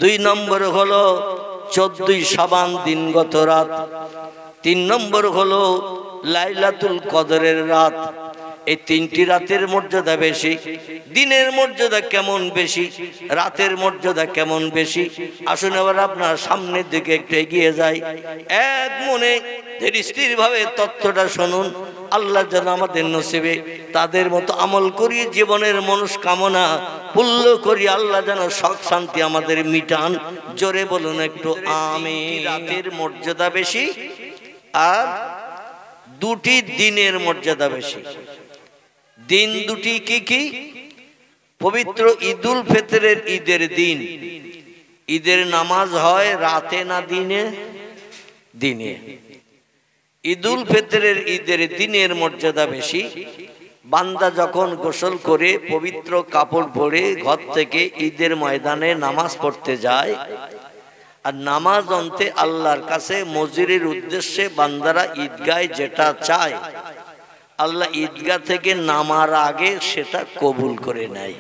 দুই নম্বর হলো 14ই শাবান দিনগত রাত। 3 নম্বর হলো লাইলাতুল কদরের রাত। এই 3টি রাতের মর্যাদা বেশি। দিনের মর্যাদা কেমন বেশি, রাতের মর্যাদা কেমন বেশি, আসুন এবার আপনার সামনের দিকে একটু এগিয়ে যাই। এক মনে স্থির ভাবে তথ্যটা শুনুন। আল্লাহ যেন আমাদের নসিবে তাদের মতো আমল করি, জীবনের মনস্কামনা পূর্ণ করি। আল্লাহ যেন সুখ শান্তি আমাদের মিটান। জোরে বলুন একটু আমিন। রাতের মর্যাদা বেশি আর 2টি দিনের মর্যাদা বেশি। দিন 2টি কি কি? পবিত্র ঈদুল ফিতরের ঈদের দিন ঈদের নামাজ হয় রাতে না দিনে? দিনে। ঈদুল ফিতরের ঈদের দিনের মর্যাদা বেশি। বান্দা যখন গোসল করে পবিত্র কাপড় পরে ঘর থেকে ঈদের ময়দানে নামাজ পড়তে যায়, আর নামাজ অন্তে আল্লাহর কাছে মজুরির উদ্দেশ্যে বান্দারা ঈদগায় যেটা চায়, আল্লাহ ঈদগাহ থেকে নামার আগে সেটা কবুল করে নেয়।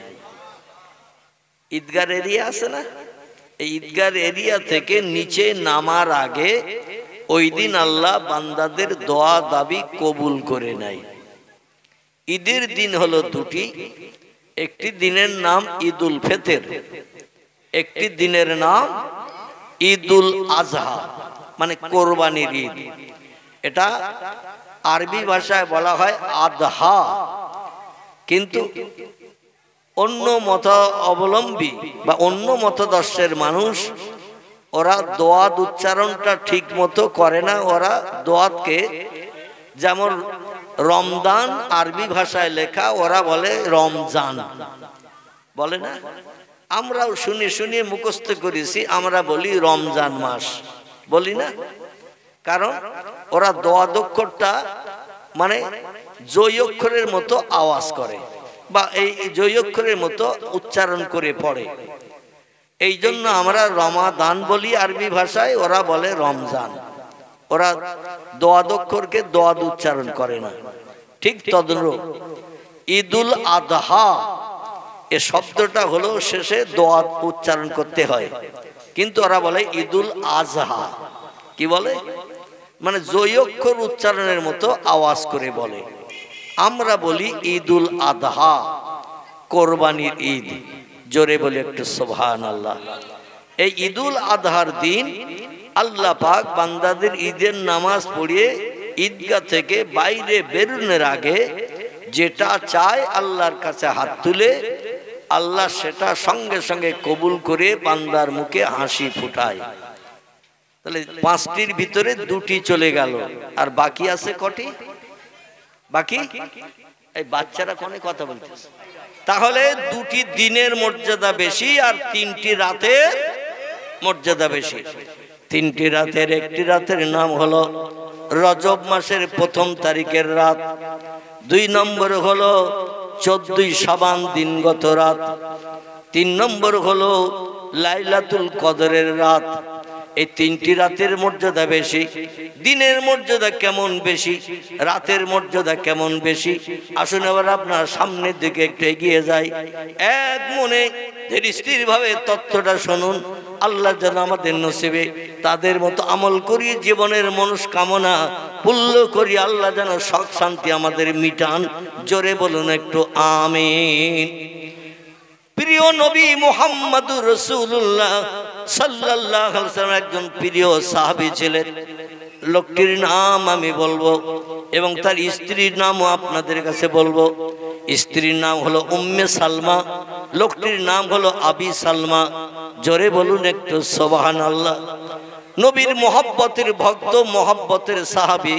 ঈদগার এরিয়া আছে না, এই ঈদগার এরিয়া থেকে নিচে নামার আগে ওই দিন আল্লাহ বান্দাদের দোয়া দাবি কবুল করে নেয়। ঈদের দিন হলো 2টি। একটি দিনের নাম ঈদুল ফিতর, একটি দিনের নাম ঈদুল আজহা, মানে কোরবানির ঈদ। এটা আরবি ভাষায় বলা হয় আদহা, কিন্তু অন্য মত অবলম্বী বা অন্য মতদর্শের মানুষ ওরা দোয়াত উচ্চারণটা ঠিক মতো করে না। ওরা দোয়াতকে, যেমন রমজান আরবি ভাষায় লেখা, ওরা বলে রমজান, বলে না? আমরাও শুনে শুনে মুখস্থ করেছি, আমরা বলি রমজান মাস, বলি না? কারণ ওরা দোয়াত অক্ষরটা মানে জয় অক্ষরের মতো আওয়াজ করে বা এই জয় অক্ষরের মতো উচ্চারণ করে পড়ে। এই জন্য আমরা রমাদান বলি আরবি ভাষায়, ওরা বলে রমজান। ওরা দোয়াত অক্ষরকে দোয়াত উচ্চারণ করে না। ঠিক তদ্রূপ ঈদুল আদহা এ শব্দটা হলো শেষে দোয়াত উচ্চারণ করতে হয়, কিন্তু ওরা বলে ঈদুল আজহা। কি বলে? মানে জয় অক্ষর উচ্চারণের মতো আওয়াজ করে বলে। আমরা বলি ঈদুল আদহা, কোরবানির ঈদ। জোরে বলে একটু সুবহানাল্লাহ। এই ঈদুল আদহার দিন আল্লাহ পাক বান্দাদের ঈদের নামাজ পড়িয়ে ঈদগাহ থেকে বাইরে বেরোনোর আগে যেটা চায় আল্লাহর কাছে হাত তুলে, আল্লাহ সেটা সঙ্গে সঙ্গে কবুল করে বান্দার মুখে হাসি ফুটায়। তাহলে 5টির ভিতরে 2টি চলে গেল, আর বাকি আছে কটি? বাকি এই বাচ্চারা কোনে কথা বলতেছে। তাহলে 2টি দিনের মর্যাদা বেশি আর 3টি রাতের মর্যাদা বেশি। 3টি রাতের একটি রাতের নাম হলো রজব মাসের 1ম তারিখের রাত। 2 নম্বর হলো 14ই শাবান দিনগত রাত। 3 নম্বর হলো লাইলাতুল কদরের রাত। এই 3টি রাতের মর্যাদা বেশি। দিনের মর্যাদা কেমন বেশি, রাতের মর্যাদা কেমন বেশি, আসুন এবার আপনার সামনের দিকে একটু এগিয়ে যাই। এক মনে স্থির ভাবে তথ্যটা শুনুন। আল্লাহ যেন আমাদের নসিবে তাদের মতো আমল করি, জীবনের মনস্কামনা পূর্ণ করি। আল্লাহ যেন সুখ শান্তি আমাদের মিটান। জোরে বলুন একটু আমিন। প্রিয় নবী মুহাম্মদুর রাসূলুল্লাহ সাল্লাল্লাহু আলাইহি ওয়াসাল্লাম একজন প্রিয় সাহাবী ছিলেন। লোকটির নাম আমি বলবো এবং তার স্ত্রীর নামও আপনাদের কাছে বলবো। স্ত্রীর নাম হলো উম্মে সালমা, লোকটির নাম হলো আবি সালমা। জোরে বলুন একটু সুবহানাল্লাহ। নবীর মহব্বতের ভক্ত, মহব্বতের সাহাবী।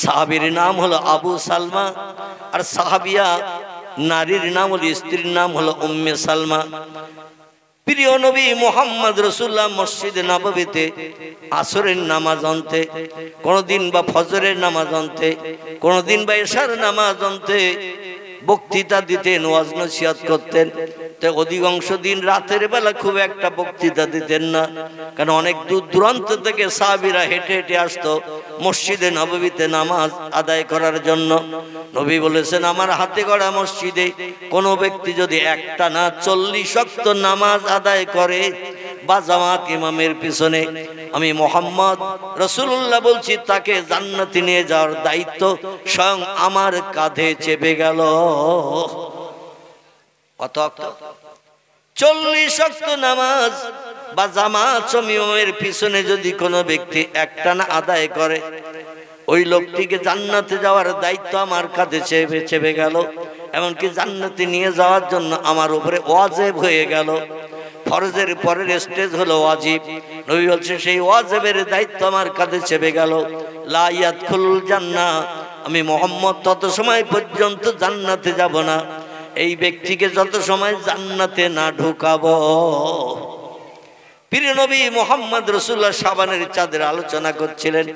সাহাবীর নাম হলো আবু সালমা, আর সাহাবিয়া নারীর নাম হলো, স্ত্রীর নাম হলো উম্মে সালমা। প্রিয় নবী মুহাম্মদ রাসূলুল্লাহ মসজিদে নববীতে আসরের নামাজ অন্তে, কোনদিন বা ফজরের নামাজ অন্তে, কোনদিন বা এশার নামাজ অন্তে বক্তৃতা দিতেন, ওয়াজ নসিহত করতেন। তো অধিকাংশ দিন রাতের বেলা খুব একটা বক্তৃতা দিতেন না, কারণ অনেক দূর দূরান্ত থেকে সাহাবীরা হেঁটে হেঁটে আসতো মসজিদে নববীতে নামাজ আদায় করার জন্য। নবী বলেছেন, আমার হাতে গড়া মসজিদে কোনো ব্যক্তি যদি একটা না 40 ওয়াক্ত নামাজ আদায় করে, বা জামাত ইমামের পিছনে, আমি মুহাম্মদ রাসূলুল্লাহ বলছি তাকে জান্নাতে নিয়ে যাওয়ার দায়িত্ব স্বয়ং আমার কাঁধে চেপে গেল। কত ওয়াক্ত? 40 ওয়াক্ত নামাজ বা জামাত ইমামের পিছনে যদি কোনো ব্যক্তি একটানা আদায় করে, ওই লোকটিকে জান্নাতে যাওয়ার দায়িত্ব আমার কাঁধে চেপে গেল। এমনকি জান্নাতে নিয়ে যাওয়ার জন্য আমার উপরে ওয়াজিব হয়ে গেল। ফরজের পরের স্টেজ হলো ওয়াজিব। নবী বলছেন সেই ওয়াজিবের দায়িত্ব আমার কাঁধে চেপে গেল। লা ইয়াদখুলুল জান্নাহ, আমি মুহাম্মদ তত সময় পর্যন্ত জান্নাতে যাব না, এই ব্যক্তিকে যত সময় জান্নাতে না ঢুকাবো। প্রিয় নবী মুহাম্মদ রাসূলুল্লাহ শাবানের চাঁদের আলোচনা করছিলেন।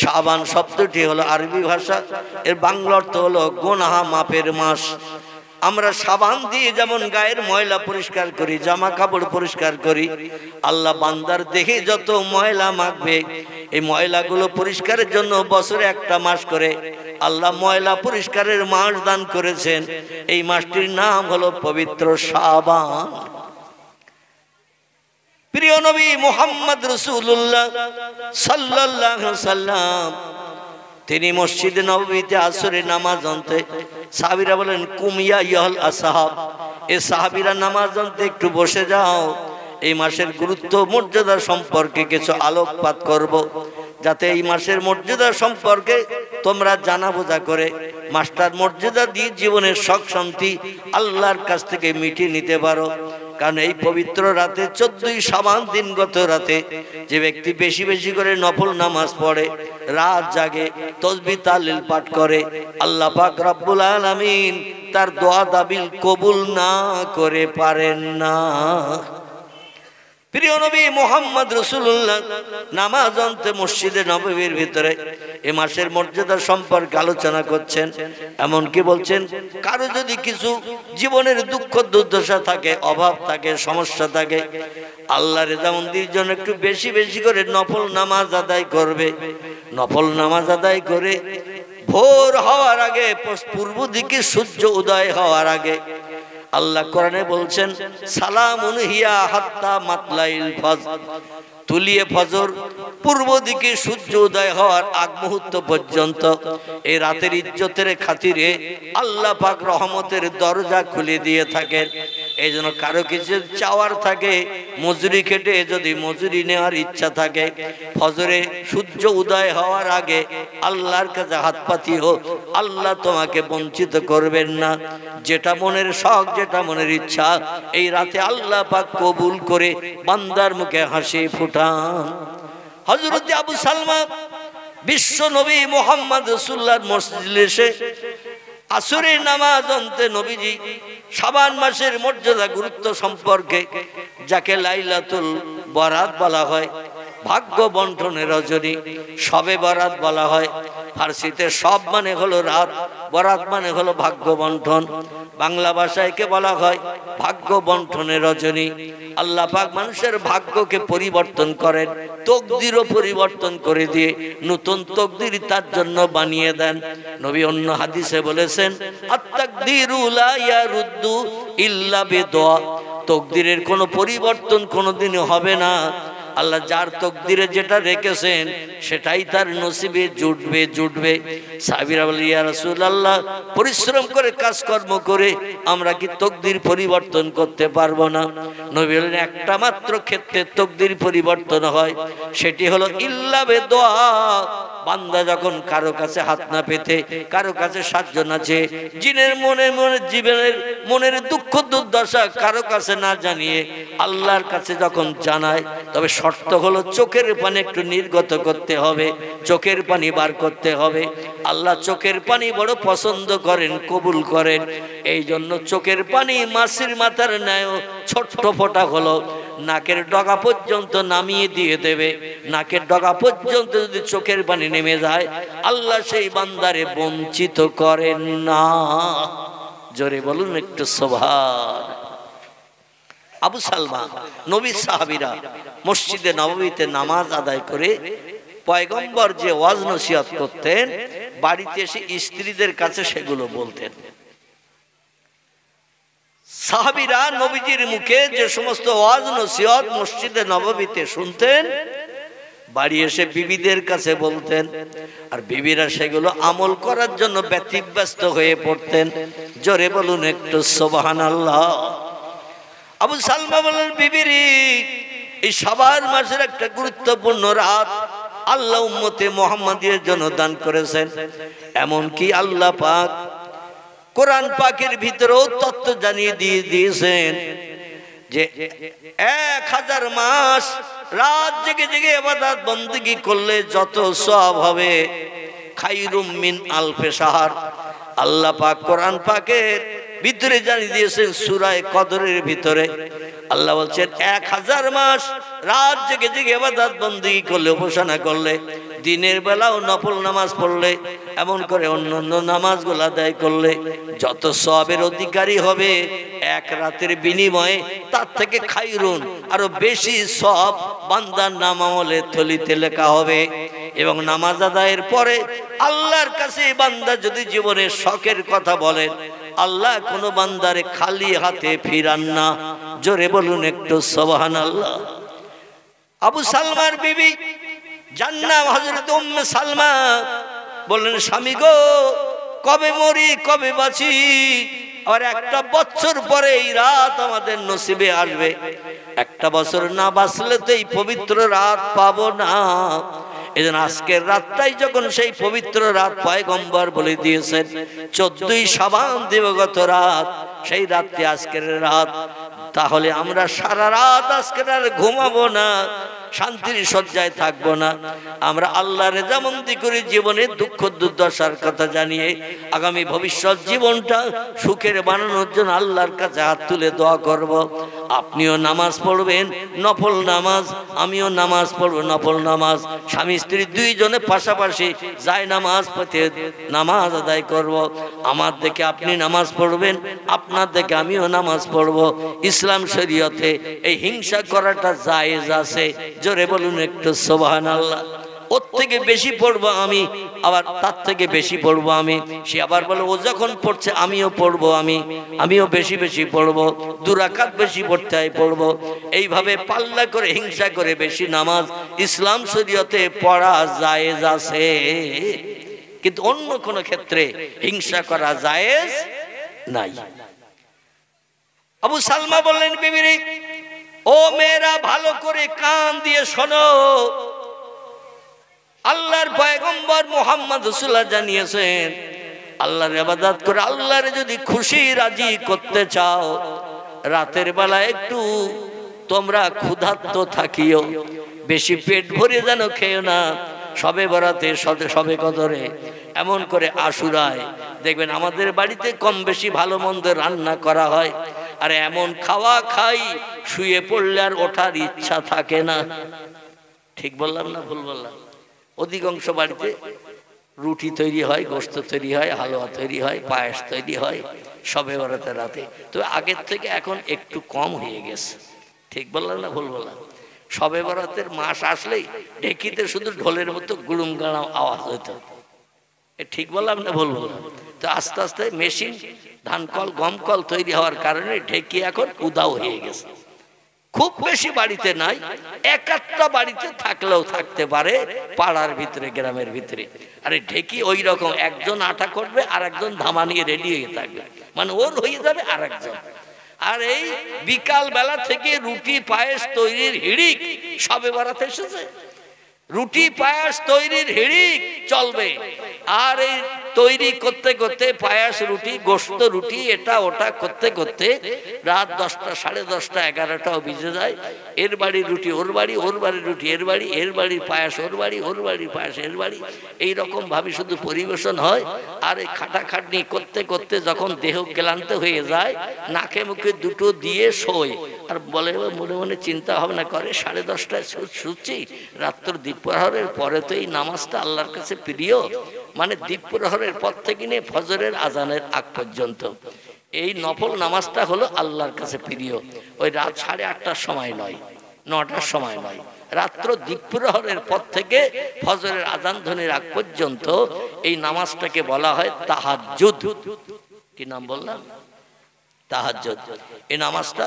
শাবান শব্দটি হলো আরবি ভাষা, এর বাংলা অর্থ হলো গুনাহ মাপের মাস। আমরা সাবান দিয়ে যেমন গায়ের ময়লা পরিষ্কার করি, জামা কাপড় পরিষ্কার করি, আল্লাহ বান্দার দেহে যত ময়লা মাখবে, এই ময়লাগুলো পরিষ্কারের জন্য বছরে একটা মাস করে আল্লাহ ময়লা পরিষ্কারের মাস দান করেছেন। এই মাসটির নাম হলো পবিত্র শাবান। প্রিয় নবী মুহাম্মদ রাসূলুল্লাহ সাল্লাল্লাহু আলাইহি সাল্লাম তিনি মসজিদে নববীতে আসরের নামাজ আনতে, সাহাবীরা বলেন কুমিয়া ইয়াল আসহাব, এই সাহাবীরা নামাজ আনতে একটু বসে যাও, এই মাসের গুরুত্ব মর্যাদা সম্পর্কে কিছু আলোকপাত করব, যাতে এই মাসের মর্যাদা সম্পর্কে তোমরা জানা বোঝা করে মাসটার মর্যাদা দিয়ে জীবনের সুখ শান্তি আল্লাহর কাছ থেকে মিটিয়ে নিতে পারো। কারণ এই পবিত্র রাতে 14ই শাবান দিনগত রাতে যে ব্যক্তি বেশি বেশি করে নফল নামাজ পড়ে, রাত জাগে, তাসবিহ তাহলিল পাঠ করে, আল্লাহ পাক রব্বুল আলামিন তার দোয়া দাবিল কবুল না করে পারেন না। প্রিয় নবী মুহাম্মদ রাসূলুল্লাহ নামাজ আনতে মসজিদে নববীর ভিতরে এ মাসের মর্যাদা সম্পর্কে আলোচনা করছেন। এমনকি বলছেন কারো যদি কিছু জীবনের দুঃখ দুর্দশা থাকে, অভাব থাকে, সমস্যা থাকে, আল্লাহর রেজামন্দির জন্য একটু বেশি বেশি করে নফল নামাজ আদায় করবে। নফল নামাজ আদায় করে ভোর হওয়ার আগে, পূর্ব দিকে সূর্য উদয় হওয়ার আগে, আল্লাহ কোরআনে বলছেন সালামুন হিয়া হাত্তা মাতলাইল ফজর, তুলিয়ে ফজর পূর্ব দিকে সূর্য উদয় হওয়ার আগ মুহূর্ত পর্যন্ত এই রাতের ইজ্জতের খাতিরে আল্লাহ পাক রহমতের দরজা খুলে দিয়ে থাকেন। এই জন্য কারো কিছু চাওয়ার থাকে, মজুরি খেটে যদি মজুরি নেওয়ার ইচ্ছা থাকে, ফজরে সূর্য উদয় হওয়ার আগে আল্লাহর কাছে হাত পাতিও, আল্লাহ তোমাকে বঞ্চিত করবেন না। যেটা মনের শখ, যেটা মনের ইচ্ছা, এই রাতে আল্লাহ পাক কবুল করে বান্দার মুখে হাসি ফুটান। হযরত আবু সালমা বিশ্ব নবী মুহাম্মদ রাসূলুল্লাহর মসজিদে এসে আসরের নামাজ আনতে নবীজি শাবান মাসের মর্যাদা গুরুত্ব সম্পর্কে, যাকে লাইলাতুল বরাত বলা হয়, ভাগ্য বন্টনের রজনী, শবে বরাত বলা হয়। ফার্সিতে সব মানে হলো রাত, বরাত মানে হলো ভাগ্য বন্টন। বাংলা ভাষায় কে বলা হয় ভাগ্য বন্টনের রজনী। আল্লাহ পাক মানুষের ভাগ্যকে পরিবর্তন করেন, তকদিরও পরিবর্তন করে দিয়ে নতুন তকদির তার জন্য বানিয়ে দেন। নবী অন্য হাদিসে বলেছেন আত-তাকদিরু লা ইয়ারুদ্দু ইল্লা বিদুআ, তকদিরের কোনো পরিবর্তন কোনোদিনই হবে না। আল্লাহ যার তকদিরে যেটা রেখেছেন সেটাই তার নসিবে জুটবে। সাহাবীরা বলে ইয়া রাসূলুল্লাহ, পরিশ্রম করে কাজকর্ম করে আমরা কি তকদির পরিবর্তন করতে পারবো না? নবী বলেন একটা মাত্র ক্ষেত্রে তকদির পরিবর্তন হয়, সেটি হলো ইল্লা বিদুআ। বান্দা যখন কারো কাছে হাত না পেতে, কারো কাছে সাহায্য না চেয়ে, জিনের জীবনের মনের দুঃখ দুর্দশা কারো কাছে না জানিয়ে আল্লাহর কাছে যখন জানায়, তবে শর্ত হলো চোখের পানি একটু নির্গত করতে হবে, চোখের পানি বার করতে হবে। আল্লাহ চোখের পানি বড় পছন্দ করেন, কবুল করেন। এই জন্য চোখের পানি মাছির মাথার ন্যায় ছোট্ট ফোঁটা হলো নাকের ডগা পর্যন্ত নামিয়ে দিয়ে দেবে। নাকের ডগা পর্যন্ত যদি চোখের পানি নেমে যায়, আল্লাহ সেই বান্দারে বঞ্চিত করেন না। জোরে বলুন একটু সুবহান। আবু সালমা নবী সাহাবীরা মসজিদে নববীতে নামাজ আদায় করে পয়গম্বর যে ওয়াজ নসিহত করতেন, বাড়িতে এসে স্ত্রীদের কাছে সেগুলো বলতেন। সাহাবীরা নবীজির মুখে যে সমস্ত ওয়াজ নসিহত মসজিদে নববীতে শুনতেন, বাড়ি এসে বিবিদের কাছে বলতেন, আর বিবিরা সেগুলো আমল করার জন্য ব্যতিব্যস্ত হয়ে পড়তেন। জোরে বলুন একটু সুবহানাল্লাহ। আবু সালমা বলেন, বিবিরি, এই সবার মাঝের একটা গুরুত্বপূর্ণ রাত আল্লাহ উম্মতে মুহাম্মাদির জন্য দান করেছেন। এমন কি আল্লাহ পাক কোরআন পাকের ভিতরেও তত্ত্ব জানিয়ে দিয়েছেন যে 1000 মাস রাত জেগে জেগে ইবাদত বندگی করলে যত সওয়াব হবে, খায়রুম মিন আলফি শাহর। আল্লাহ পাক কোরআন পাকের ভিতরে জানিয়ে দিয়েছেন সূরা কদরের ভিতরে আল্লাহ বলছেন 1000 মাস রাত জেগে জেগে ইবাদত বندگی করলে, উপাসনা করলে, দিনের বেলাও নফল নামাজ পড়লে, এমন করে অন্যান্য নামাজগুলো আদায় করলে যত সওয়াবের অধিকারী হবে, এক রাতের বিনিময়ে তার থেকে খায়রুন আরো বেশি সওয়াব বান্দার নামামলে থলিতে লেখা হবে। এবং নামাজ আদায়ের পরে আল্লাহর কাছে বান্দা যদি জীবনের শখের কথা বলেন, আল্লাহ কোনো বান্দারে খালি হাতে ফিরান না। জোরে বলুন একটু সুবহানাল্লাহ। আবু সালমার বিবি জান্নাত হযরত উম্মে সালমা বললেন, স্বামী গো, কবে মরি কবে বাঁচি, আর একটা বছর পরে এই রাত আমাদের নসিবে আসবে। একটা বছর না বাঁচলে তো এই পবিত্র রাত পাবো না। এজন্য আজকের রাতটাই যখন সেই পবিত্র রাত, পয়গম্বর বলে দিয়েছেন 14ই শাবান দিবগত রাত, সেই রাতটি আজকের রাত। তাহলে আমরা সারা রাত আজকের আর ঘুমাবো না, শান্তির শয্যায় থাকবো না। আমরা আল্লাহর রেজামন্দি করে জীবনের দুঃখ দুর্দশার কথা জানিয়ে আগামী ভবিষ্যৎ জীবনটা সুখের বানানোর জন্য আল্লাহর কাছে হাত তুলে দোয়া করব। আপনিও নামাজ পড়বেন নফল নামাজ, আমিও নামাজ পড়ব নফল নামাজ। স্বামী স্ত্রী দুইজনে পাশাপাশি যায় নামাজ পড়তে নামাজ আদায় করব। আমার দেখে আপনি নামাজ পড়বেন, আপনার দেখে আমিও নামাজ পড়ব। ইসলাম শরীয়তে এই হিংসা করাটা জায়েজ আছে। জোরে বলুন একটু সুবহানাল্লাহ। ওর থেকে বেশি পড়বো আমি, আবার তার থেকে বেশি পড়বো আমি। সে আবার বলে ও যখন পড়ছে আমিও পড়বো, আমিও বেশি বেশি পড়বো, 2 রাকাত বেশি পড়তে হয় পড়বো। এইভাবে পাল্লা করে হিংসা করে বেশি নামাজ ইসলাম শরীয়তে পড়া জায়েজ আছে, কিন্তু অন্য কোন ক্ষেত্রে হিংসা করা জায়েজ নাই। আবু সালমা বললেন, বিবিরে, ও মেয়েরা ভালো করে কান দিয়ে শোনো, আল্লাহর পয়গম্বর মুহাম্মদ রাসূলুল্লাহ জানিয়েছেন, আল্লাহর ইবাদত করে আল্লাহর যদি খুশি রাজি করতে চাও, রাতের বেলা একটু তোমরা ক্ষুধার্ত থাকিও, বেশি পেট ভরে যেন খেও না। সবে বরাতে, সবে কদরে, এমন করে আশুরায় দেখবেন আমাদের বাড়িতে কম বেশি ভালো মন্দ রান্না করা হয়, আর এমন খাওয়া খাই শুয়ে পড়লে আর ওঠার ইচ্ছা থাকে না। ঠিক বললাম না ভুল বললাম? অধিকাংশ বাড়িতে রুটি তৈরি হয়, গোশত তৈরি হয়, হালুয়া তৈরি হয়, পায়েস তৈরি হয় সবে বরাতে রাতে। তো আগের থেকে এখন একটু কম হয়ে গেছে। ঠিক বললাম না ভুল বললাম? সবে বরাতের মাস আসলেই ঢেকিতে শুধু ঢোলের মতো গুড়ুম গাড়াম আওয়াজ হতো। ঠিক বললাম না ভুল বললাম? তো আস্তে আস্তে মেশিন, ধান কল, গম কল তৈরি হওয়ার কারণে ঢেকি এখন উদাও হয়ে গেছে। খুব বেশি বাড়িতে নাই, 1-8টা বাড়িতে থাকলেও থাকতে পারে পাড়ার ভিতরে, গ্রামের ভিতরে। আরে ঢেকি ওই রকম, একজন আটা করবে আর একজন ধামা নিয়ে রেডি হয়ে থাকবে, মানে ওর হয়ে যাবে আর একজন। আর এই বিকাল বেলা থেকে রুটি পায়েস তৈরির হিড়িক সবে বরাতে এসেছে। রুটি পায়েস তৈরির হিড়িক চলবে, আর এই তৈরি করতে করতে পায়েস, রুটি, গোশত, রুটি, এটা ওটা করতে করতে রাত 10টা, 10:30, 11টাও বেজে যায়। এর বাড়ির রুটি ওর বাড়ি, ওর বাড়ির রুটি এর বাড়ি, এর বাড়ির পায়েস ওর বাড়ি, ওর বাড়ির পায়েস এর বাড়ি, এইরকম ভাবে শুধু পরিবেশন হয়। আর এই খাটাখাটনি করতে করতে যখন দেহ ক্লান্ত হয়ে যায়, নাকে মুখে দুটো দিয়ে শোয়, আর বলে মনে মনে চিন্তা ভাবনা করে 10:30টায় শুচ্ছি, রাত্র দ্বীপ্রহরের পরে তো এই নামাজটা আল্লাহর কাছে প্রিয়, মানে দ্বীপ্রহরের পর থেকে নিয়ে ফজরের আজানের আগ পর্যন্ত এই নফল নামাজটা হলো আল্লাহর কাছে প্রিয়। ওই রাত 8:30টার সময় নয়, 9টার সময় নয়, রাত্র দ্বীপ্রহরের পর থেকে ফজরের আজান ধ্বনির আগ পর্যন্ত এই নামাজটাকে বলা হয় তাহাজ্জুদ। কি নাম বললাম? তাহাজ্জুদ। এই নামাজটা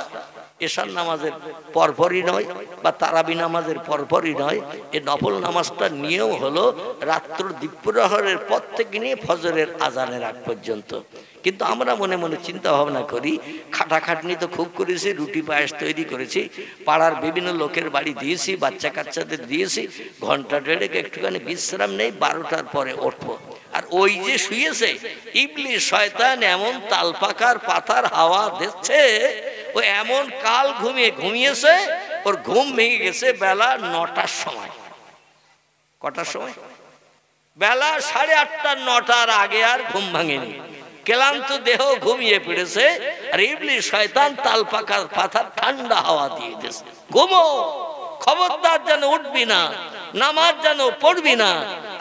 এশার নামাজের পরপরই নয় বা তারাবি নামাজের পরপরই নয়, এই নফল নামাজটা নিয়েও হলো রাত্র দ্বীপ্রহরের পর থেকে নিয়ে ফজরের আজানের আগ পর্যন্ত। কিন্তু আমরা মনে মনে চিন্তা ভাবনা করি, খাটাখাটনি তো খুব করেছি, রুটি পায়েস তৈরি করেছি, পাড়ার বিভিন্ন লোকের বাড়ি দিয়েছি, বাচ্চা কাচ্চাদের দিয়েছি, ঘন্টা দেড়েক একটুখানি বিশ্রাম নেই, 12টার পরে উঠবো। আর ওই যে শুয়েছে ইবলিস শয়তান এমন তালপাকার পাতার হাওয়া দিচ্ছে, ও এমন কাল ঘুমিয়েছে, ওর ঘুম ভেঙে গেছে বেলা 9টার সময়। কটার সময়? বেলা 8:30 9টার আগে আর ঘুম ভাঙেনি, ক্লান্ত দেহ ঘুমিয়ে পড়েছে। আর ইবলিস শয়তান তালপাকার পাতার ঠান্ডা হাওয়া দিয়ে দিয়েছে, ঘুমো, খবরদার যেন উঠবি না, নামাজ যেন পড়বি না।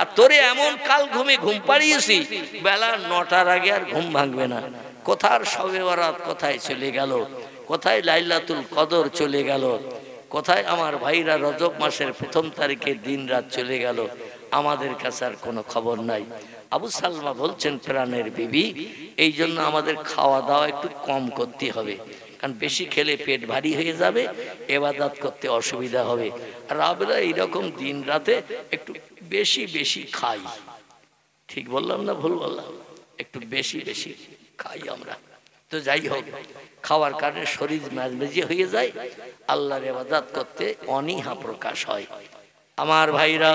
আর তোরে এমন কাল ঘুম পাড়িয়েছি, বেলা 9টার আগে আর ঘুম ভাঙবে না। কোথার শবে বরাত কোথায় চলে গেল, কোথায় লাইলাতুল কদর চলে গেল, কোথায় আমার ভাইরা রজব মাসের 1ম তারিখের দিন রাত চলে গেল, আমাদের কাছে আর কোনো খবর নাই। আবু সালমা বলছেন, প্রাণের বিবি, এই জন্য আমাদের খাওয়া দাওয়া একটু কম করতে হবে, কারণ বেশি খেলে পেট ভারী হয়ে যাবে, ইবাদত করতে অসুবিধা হবে। আর আমরা এইরকম দিন রাতে একটু বেশি বেশি খাই। ঠিক বললাম না ভুল বললাম? একটু বেশি বেশি খাই আমরা। তো যাই হোক, খাওয়ার কারণে শরীর মেজমেজি হয়ে যায়, আল্লাহর ইবাদত করতে অনীহা প্রকাশ হয়। আমার ভাইরা,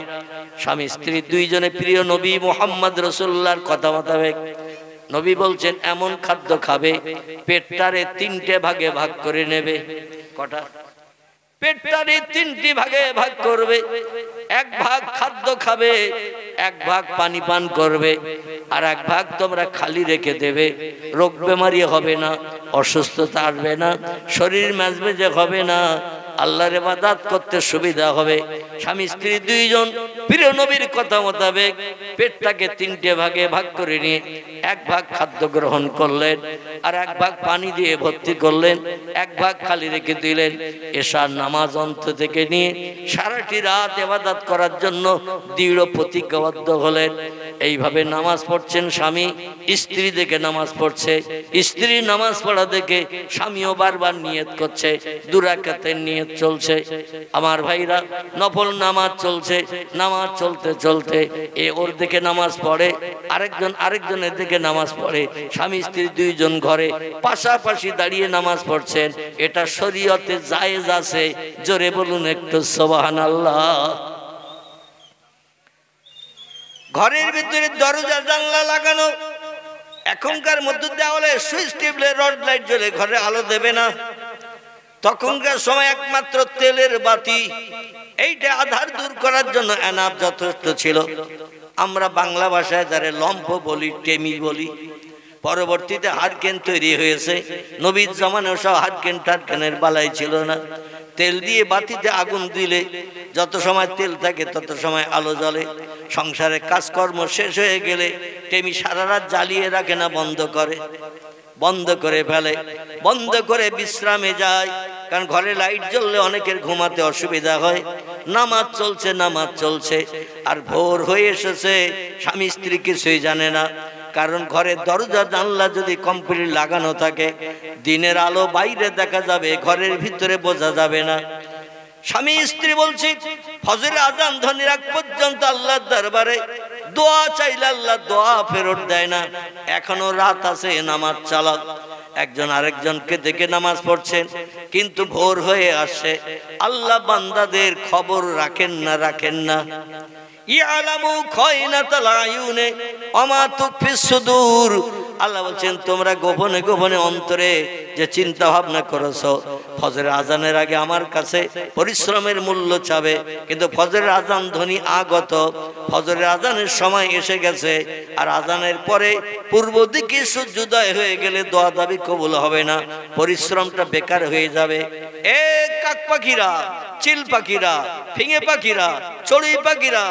স্বামী স্ত্রী দুইজনে প্রিয় নবী মুহাম্মদ রাসূলুল্লাহর কথা মোতাবেক নবী বলছেন, এমন খাদ্য খাবে পেটটারে 3টে ভাগে ভাগ করে নেবে। কটা? পেটটারে 3টি ভাগে ভাগ করবে। 1 ভাগ খাদ্য খাবে, 1 ভাগ পানি পান করবে, আর 1 ভাগ তোমরা খালি রেখে দেবে। রোগ বেমারি হবে না, অসুস্থতা আসবে না, শরীর মেজমেজে হবে না, আল্লাহর ইবাদত করতে সুবিধা হবে। স্বামী স্ত্রী দুইজন প্রিয় নবীর কথা মোতাবেক পেটটাকে 3টে ভাগে ভাগ করে নিয়ে 1 ভাগ খাদ্য গ্রহণ করলেন, আর 1 ভাগ পানি দিয়ে ভর্তি করলেন, 1 ভাগ খালি রেখে দিলেন। এশার নামাজ অন্ত থেকে নিয়ে সারাটি রাত ইবাদত করার জন্য দৃঢ় প্রতিজ্ঞাবদ্ধ হলেন। এইভাবে নামাজ পড়ছেন স্বামী, স্ত্রী দেখে নামাজ পড়ছে, স্ত্রী নামাজ পড়া দেখে স্বামীও বারবার নিয়ত করছে, 2 রাকাতের নিয়ত চলছে। আমার ভাইরা, নফল নামাজ চলছে, নামাজ চলতে চলতে এ ওর দিকে নামাজ পড়ে, আরেকজনের দিকে নামাজ পড়ে, স্বামী স্ত্রী দুইজন ঘরে পাশাপাশি দাঁড়িয়ে নামাজ পড়ছেন। এটা শরীয়তে জায়েজ আছে, জোরে বলুন একটু সুবহানাল্লাহ। ঘরের ভিতরে দরজা জানলা লাগানো, এখনকার মধ্যে দেওয়ালে সুইচ টিপলে রড লাইট জ্বলে, ঘরে আলো দেবে না। তখনকার সময় একমাত্র তেলের বাতি, এইটা আধার দূর করার জন্য এনাফ যথেষ্ট ছিল। আমরা বাংলা ভাষায় যারা লম্ফ বলি, টেমি বলি। পরবর্তীতে হারকেন তৈরি হয়েছে, নবীর জামানায় সব হারকেন টারকেনের বালাই ছিল না। তেল দিয়ে বাতিতে আগুন দিলে যত সময় তেল থাকে তত সময় আলো জ্বলে। সংসারে কাজকর্ম শেষ হয়ে গেলে টেমি সারা রাত জ্বালিয়ে রাখে না, বন্ধ করে ফেলে, বন্ধ করে বিশ্রামে যায়। কারণ ঘরে লাইট জ্বললে অনেকের ঘুমাতে অসুবিধা হয়। নামাজ চলছে, আর ভোর হয়ে এসেছে, স্বামী স্ত্রী কিছুই জানে না। কারণ ঘরের দরজা জানলা যদি কমপ্লিট লাগানো থাকে, দিনের আলো বাইরে দেখা যাবে, ঘরের ভিতরে বোঝা যাবে না। স্বামী স্ত্রী বলছি, ফজরের আযান ধ্বনির আগ পর্যন্ত আল্লাহর দরবারে দোয়া চাইলে আল্লাহ দোয়া ফেরত দেয় না। এখনো রাত আছে, নামাজ চালাও। একজন আরেকজনকে দেখে নামাজ পড়ছেন, কিন্তু ভোর হয়ে আসে। আল্লাহ বান্দাদের খবর রাখেন না। ইয়ালামু খায়নাতাল আয়ুনে ওমা তুখফিস সুদূর। আল্লাহ বলছেন, তোমরা গোপনে গোপনে অন্তরে যে চিন্তা ভাবনা করেছো, ফজরের আজানের আগে আমার কাছে পরিশ্রমের মূল্য চাবে, কিন্তু ফজরের আজান ধ্বনি আগত, ফজরের আজানের সময় এসে গেছে। আর আজানের পরে পূর্ব দিকে সূর্যোদয় হয়ে গেলে দোয়া দাবি কবুল হবে না, পরিশ্রমটা বেকার হয়ে যাবে। এ কাক পাখিরা, চিল পাখিরা, ফিঙে পাখিরা, চড়ুই পাখিরা,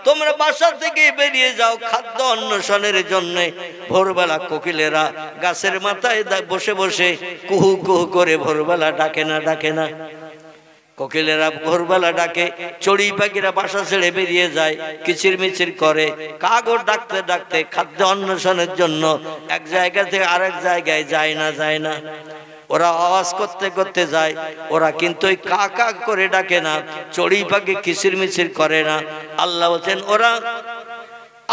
তোমরা বাসা থেকে বেরিয়ে যাও খাদ্য অন্বেষণের জন্য। ভোরবেলা কোকিলেরা গাছের মাথায় বসে বসে কুহু কুহু করে ভোরবেলা ডাকে না। কোকিলেরা ভোরবেলা ডাকে, চড়ুই পাখিরা বাসা ছেড়ে বেরিয়ে যায়, কিচির মিচির করে, কাগর ডাকতে ডাকতে খাদ্য অন্বেষণের জন্য এক জায়গা থেকে আরেক জায়গায় যায় না। ওরা আওয়াজ করতে করতে যায়, ওরা কিন্তু ওই কা কা করে ডাকে না, চড়ুই পাখি কিচির মিচির করে না। আল্লাহ বলছেন ওরা,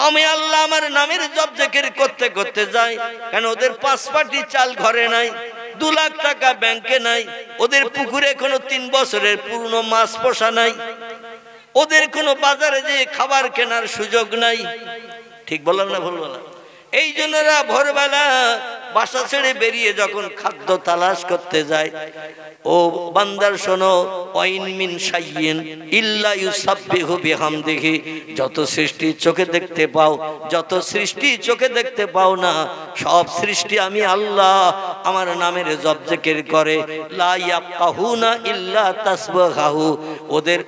আমি আল্লাহ আমার নামের জপ জিকির করতে করতে যাই, কেন ওদের 5 পাটি চাল ঘরে নাই, 2 লাখ টাকা ব্যাংকে নাই, ওদের পুকুরে কোনো 3 বছরের পুরনো মাছ পোষা নাই, ওদের কোনো বাজারে যে খাবার কেনার সুযোগ নাই। ঠিক বললাম না ভুল বললাম? এই জন্য ওরা ভোরবেলা বাসা ছেড়ে বেরিয়ে যখন খাদ্য তালাশ করতে যায়, ও বান্দার শোনো, ওয়াইন মিন শাইইন ইল্লা ইউসাব্বিহু বিহামদিহি, যত সৃষ্টি চোখে দেখতে পাও, যত সৃষ্টি চোখে দেখতে পাও না, সব সৃষ্টি আমি আল্লাহ আমার নামের জপ জিকির করে। লা ইয়াফকাহুনা ইল্লা তাসবিহাহু, ওদের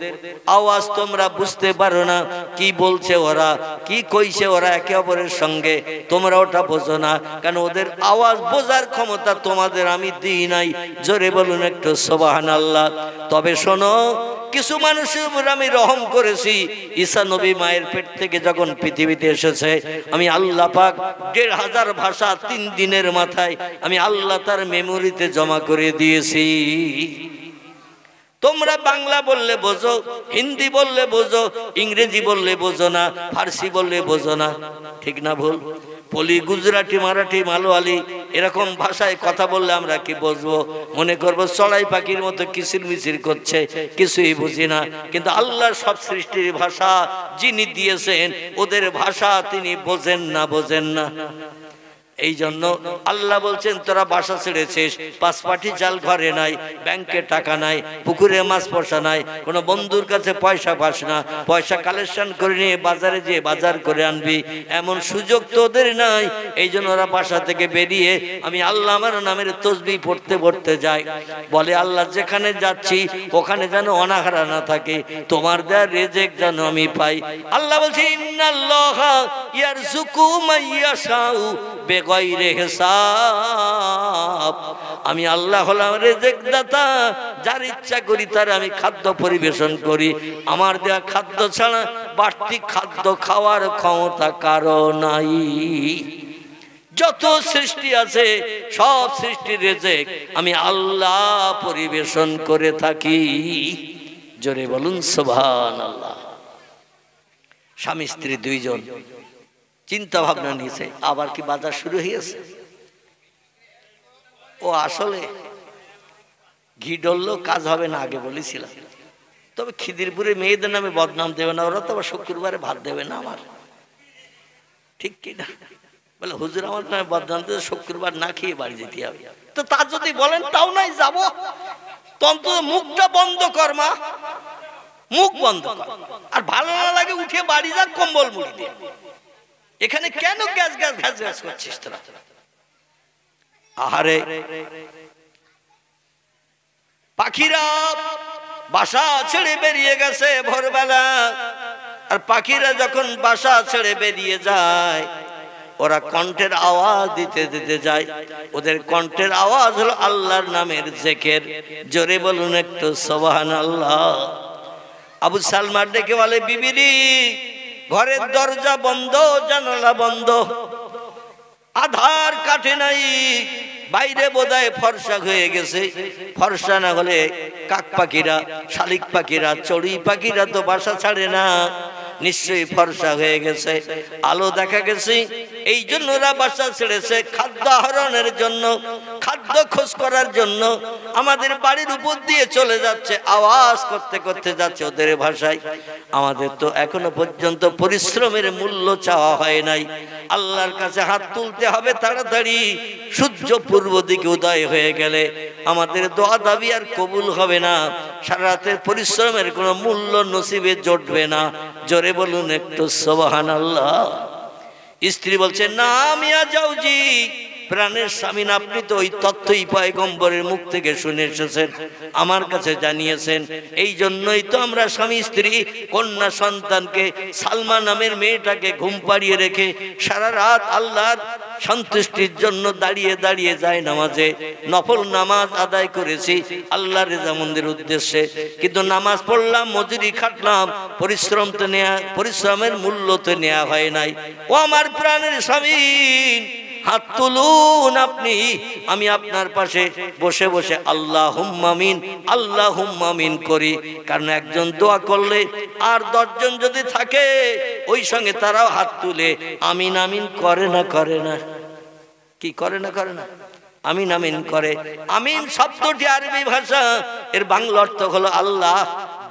আওয়াজ তোমরা বুঝতে পারো না, কি বলছে ওরা, কি কইছে ওরা একে অপরের সঙ্গে, তোমরা ওটা বোঝো না, কারণ ওদের আওয়াজ বোঝার ক্ষমতা তোমাদের আমি দিই নাই। জোরে বলুন একটু সুবহানাল্লাহ। তবে শোনো, কিছু মানুষের উপর আমি রহম করেছি। ঈসা নবী মায়ের পেট থেকে যখন পৃথিবীতে এসেছে, আমি আল্লাহ পাক ১,৫০০ ভাষা 3 দিনের মাথায় আমি আল্লাহ তার মেমোরিতে জমা করে দিয়েছি। তোমরা বাংলা বললে বোঝো, হিন্দি বললে বোঝো, ইংরেজি বললে বোঝো না, ফার্সি বললে বোঝো না। ঠিক না ভুল? পলি, গুজরাটি, মারাঠি, মালয়ালি এরকম ভাষায় কথা বললে আমরা কি বুঝবো? মনে করবো চড়াই পাখির মতো কিচির মিচির করছে, কিছুই বুঝি না। কিন্তু আল্লাহর সব সৃষ্টির ভাষা যিনি দিয়েছেন, ওদের ভাষা তিনি বোঝেন না। এই জন্য আল্লাহ বলছেন তোরা বাসা ছেড়েছিস, 5 পাটি চাল ঘরে নাই, ব্যাংকে টাকা নাই, পুকুরে মাছ পোষা নাই, কোনো বন্ধুর কাছে পয়সা পাস না, পয়সা কালেকশন করে নিয়ে বাজারে যেয়ে বাজার করে আনবি, এমন সুযোগ তোদের নাই। এই জন্য ওরা বাসা থেকে বেরিয়ে আমি আল্লাহ আমার নামের তসবিহ পড়তে পড়তে যাই, বলে আল্লাহ যেখানে যাচ্ছি ওখানে যেন অনাহারা না থাকে, তোমার দেয়া রিজিক যেন আমি পাই। আল্লাহ বলছে ইন্নাল্লাহা ইয়ারযুকু মাইয়াশাউ বেগৈরে হিসাব, আমি আল্লাহ হলাম রিজিক দাতা, যার ইচ্ছা করি তার আমি খাদ্য পরিবেশন করি। আমার দেয়া খাদ্য ছাড়া বাড়তি খাদ্য খাওয়ার ক্ষমতা কারো নাই। যত সৃষ্টি আছে সব সৃষ্টির রিজিক আমি আল্লাহ পরিবেশন করে থাকি। জোরে বলুন সুবহানাল্লাহ। স্বামী স্ত্রী 2 জন চিন্তা ভাবনা নিয়েছে, আবার কি বাজার শুরু হয়েছে? ও আসলে ঘি ডললো কাজ হবে না, আগে বলেছিলাম। তবে খিদিরপুরে মেয়েদের নামে বদনাম দেবে না, ওরা তো আবার শুক্রবারে ভাত দেবে না আমার, ঠিক কি না? বলে হুজুর আমার নামে বদনাম দেবে, শুক্রবার না খেয়ে বাড়ি যেতে হবে। তো তা যদি বলেন তাও নাই যাব, তন্ত মুখটা বন্ধ কর মা, মুখ বন্ধ কর। আর ভালো না লাগে উঠে বাড়ি যা, কম্বল মুড়ি দিয়ে। এখানে কেন গ্যাস করছিস তোরা? আহারে, পাখিরা বাসা ছেড়ে বেরিয়ে গেছে ভোরবেলা। আর পাখিরা যখন বাসা ছেড়ে বেরিয়ে যায়, ওরা কণ্ঠের আওয়াজ দিতে দিতে যায়। ওদের কণ্ঠের আওয়াজ হলো আল্লাহর নামের জিকির। জোরে বলুন একটু সুবহানাল্লাহ। আবু সালমা ডেকে বলে, বিবিরি ঘরের দরজা বন্ধ, জানালা বন্ধ, আধার কাটে নাই, বাইরে বোধহয় ফর্সা হয়ে গেছে। ফর্সা না হলে কাক পাখিরা, শালিক পাখিরা, চড়ুই পাখিরা তো বাসা ছাড়ে না, নিশ্চয়ই ফর্সা হয়ে গেছে, আলো দেখা গেছে। এই জন্য ওরা বাসা ছেড়েছে খাদ্য আহরণের জন্য, খাদ্য খোঁজ করার জন্য। আমাদের বাড়ির উপর দিয়ে চলে যাচ্ছে, আওয়াজ করতে করতে যাচ্ছে ওদের ভাষায়। আমাদের তো এখনো পর্যন্ত পরিশ্রমের মূল্য চাওয়া হয় নাই। আল্লাহর কাছে হাত তুলতে হবে তাড়াতাড়ি। সূর্য পূর্ব দিকে উদয় হয়ে গেলে আমাদের দোয়া দাবি আর কবুল হবে না, সারা রাতের পরিশ্রমের কোনো মূল্য নসিবে জুটবে না। জোরে বলুন একটু সুবহানাল্লাহ। স্ত্রী বলছে, না মিয়া যাওজি, প্রাণের স্বামী, আপনি তো ওই তথ্যই পয়গম্বরের মুখ থেকে শুনে এসেছেন, আমার কাছে জানিয়েছেন। এই জন্যই তো আমরা স্বামী স্ত্রী কন্যা সন্তানকে সালমা নামের মেয়েটাকে ঘুম পাড়িয়ে রেখে সারা রাত আল্লাহর সন্তুষ্টির জন্য দাঁড়িয়ে দাঁড়িয়ে যায় নামাজে নফল নামাজ আদায় করেছি আল্লাহর রেজামন্দির উদ্দেশ্যে। কিন্তু নামাজ পড়লাম, মজুরি খাটলাম, পরিশ্রম তো নেয়া, পরিশ্রমের মূল্য তো নেওয়া হয় নাই। ও আমার প্রাণের স্বামী, হাত তুলুন আপনি, আমি আপনার পাশে বসে বসে আল্লাহুম্মা আমিন আল্লাহুম্মা আমিন করি। কারণ একজন দোয়া করলে আর 10 জন যদি থাকে ওই সঙ্গে তারাও হাত তুলে আমিন আমিন করে না, করে না? কি করে না, করে না? আমিন আমিন করে। আমিন শব্দটি আরবি ভাষা, এর বাংলা অর্থ হলো আল্লাহ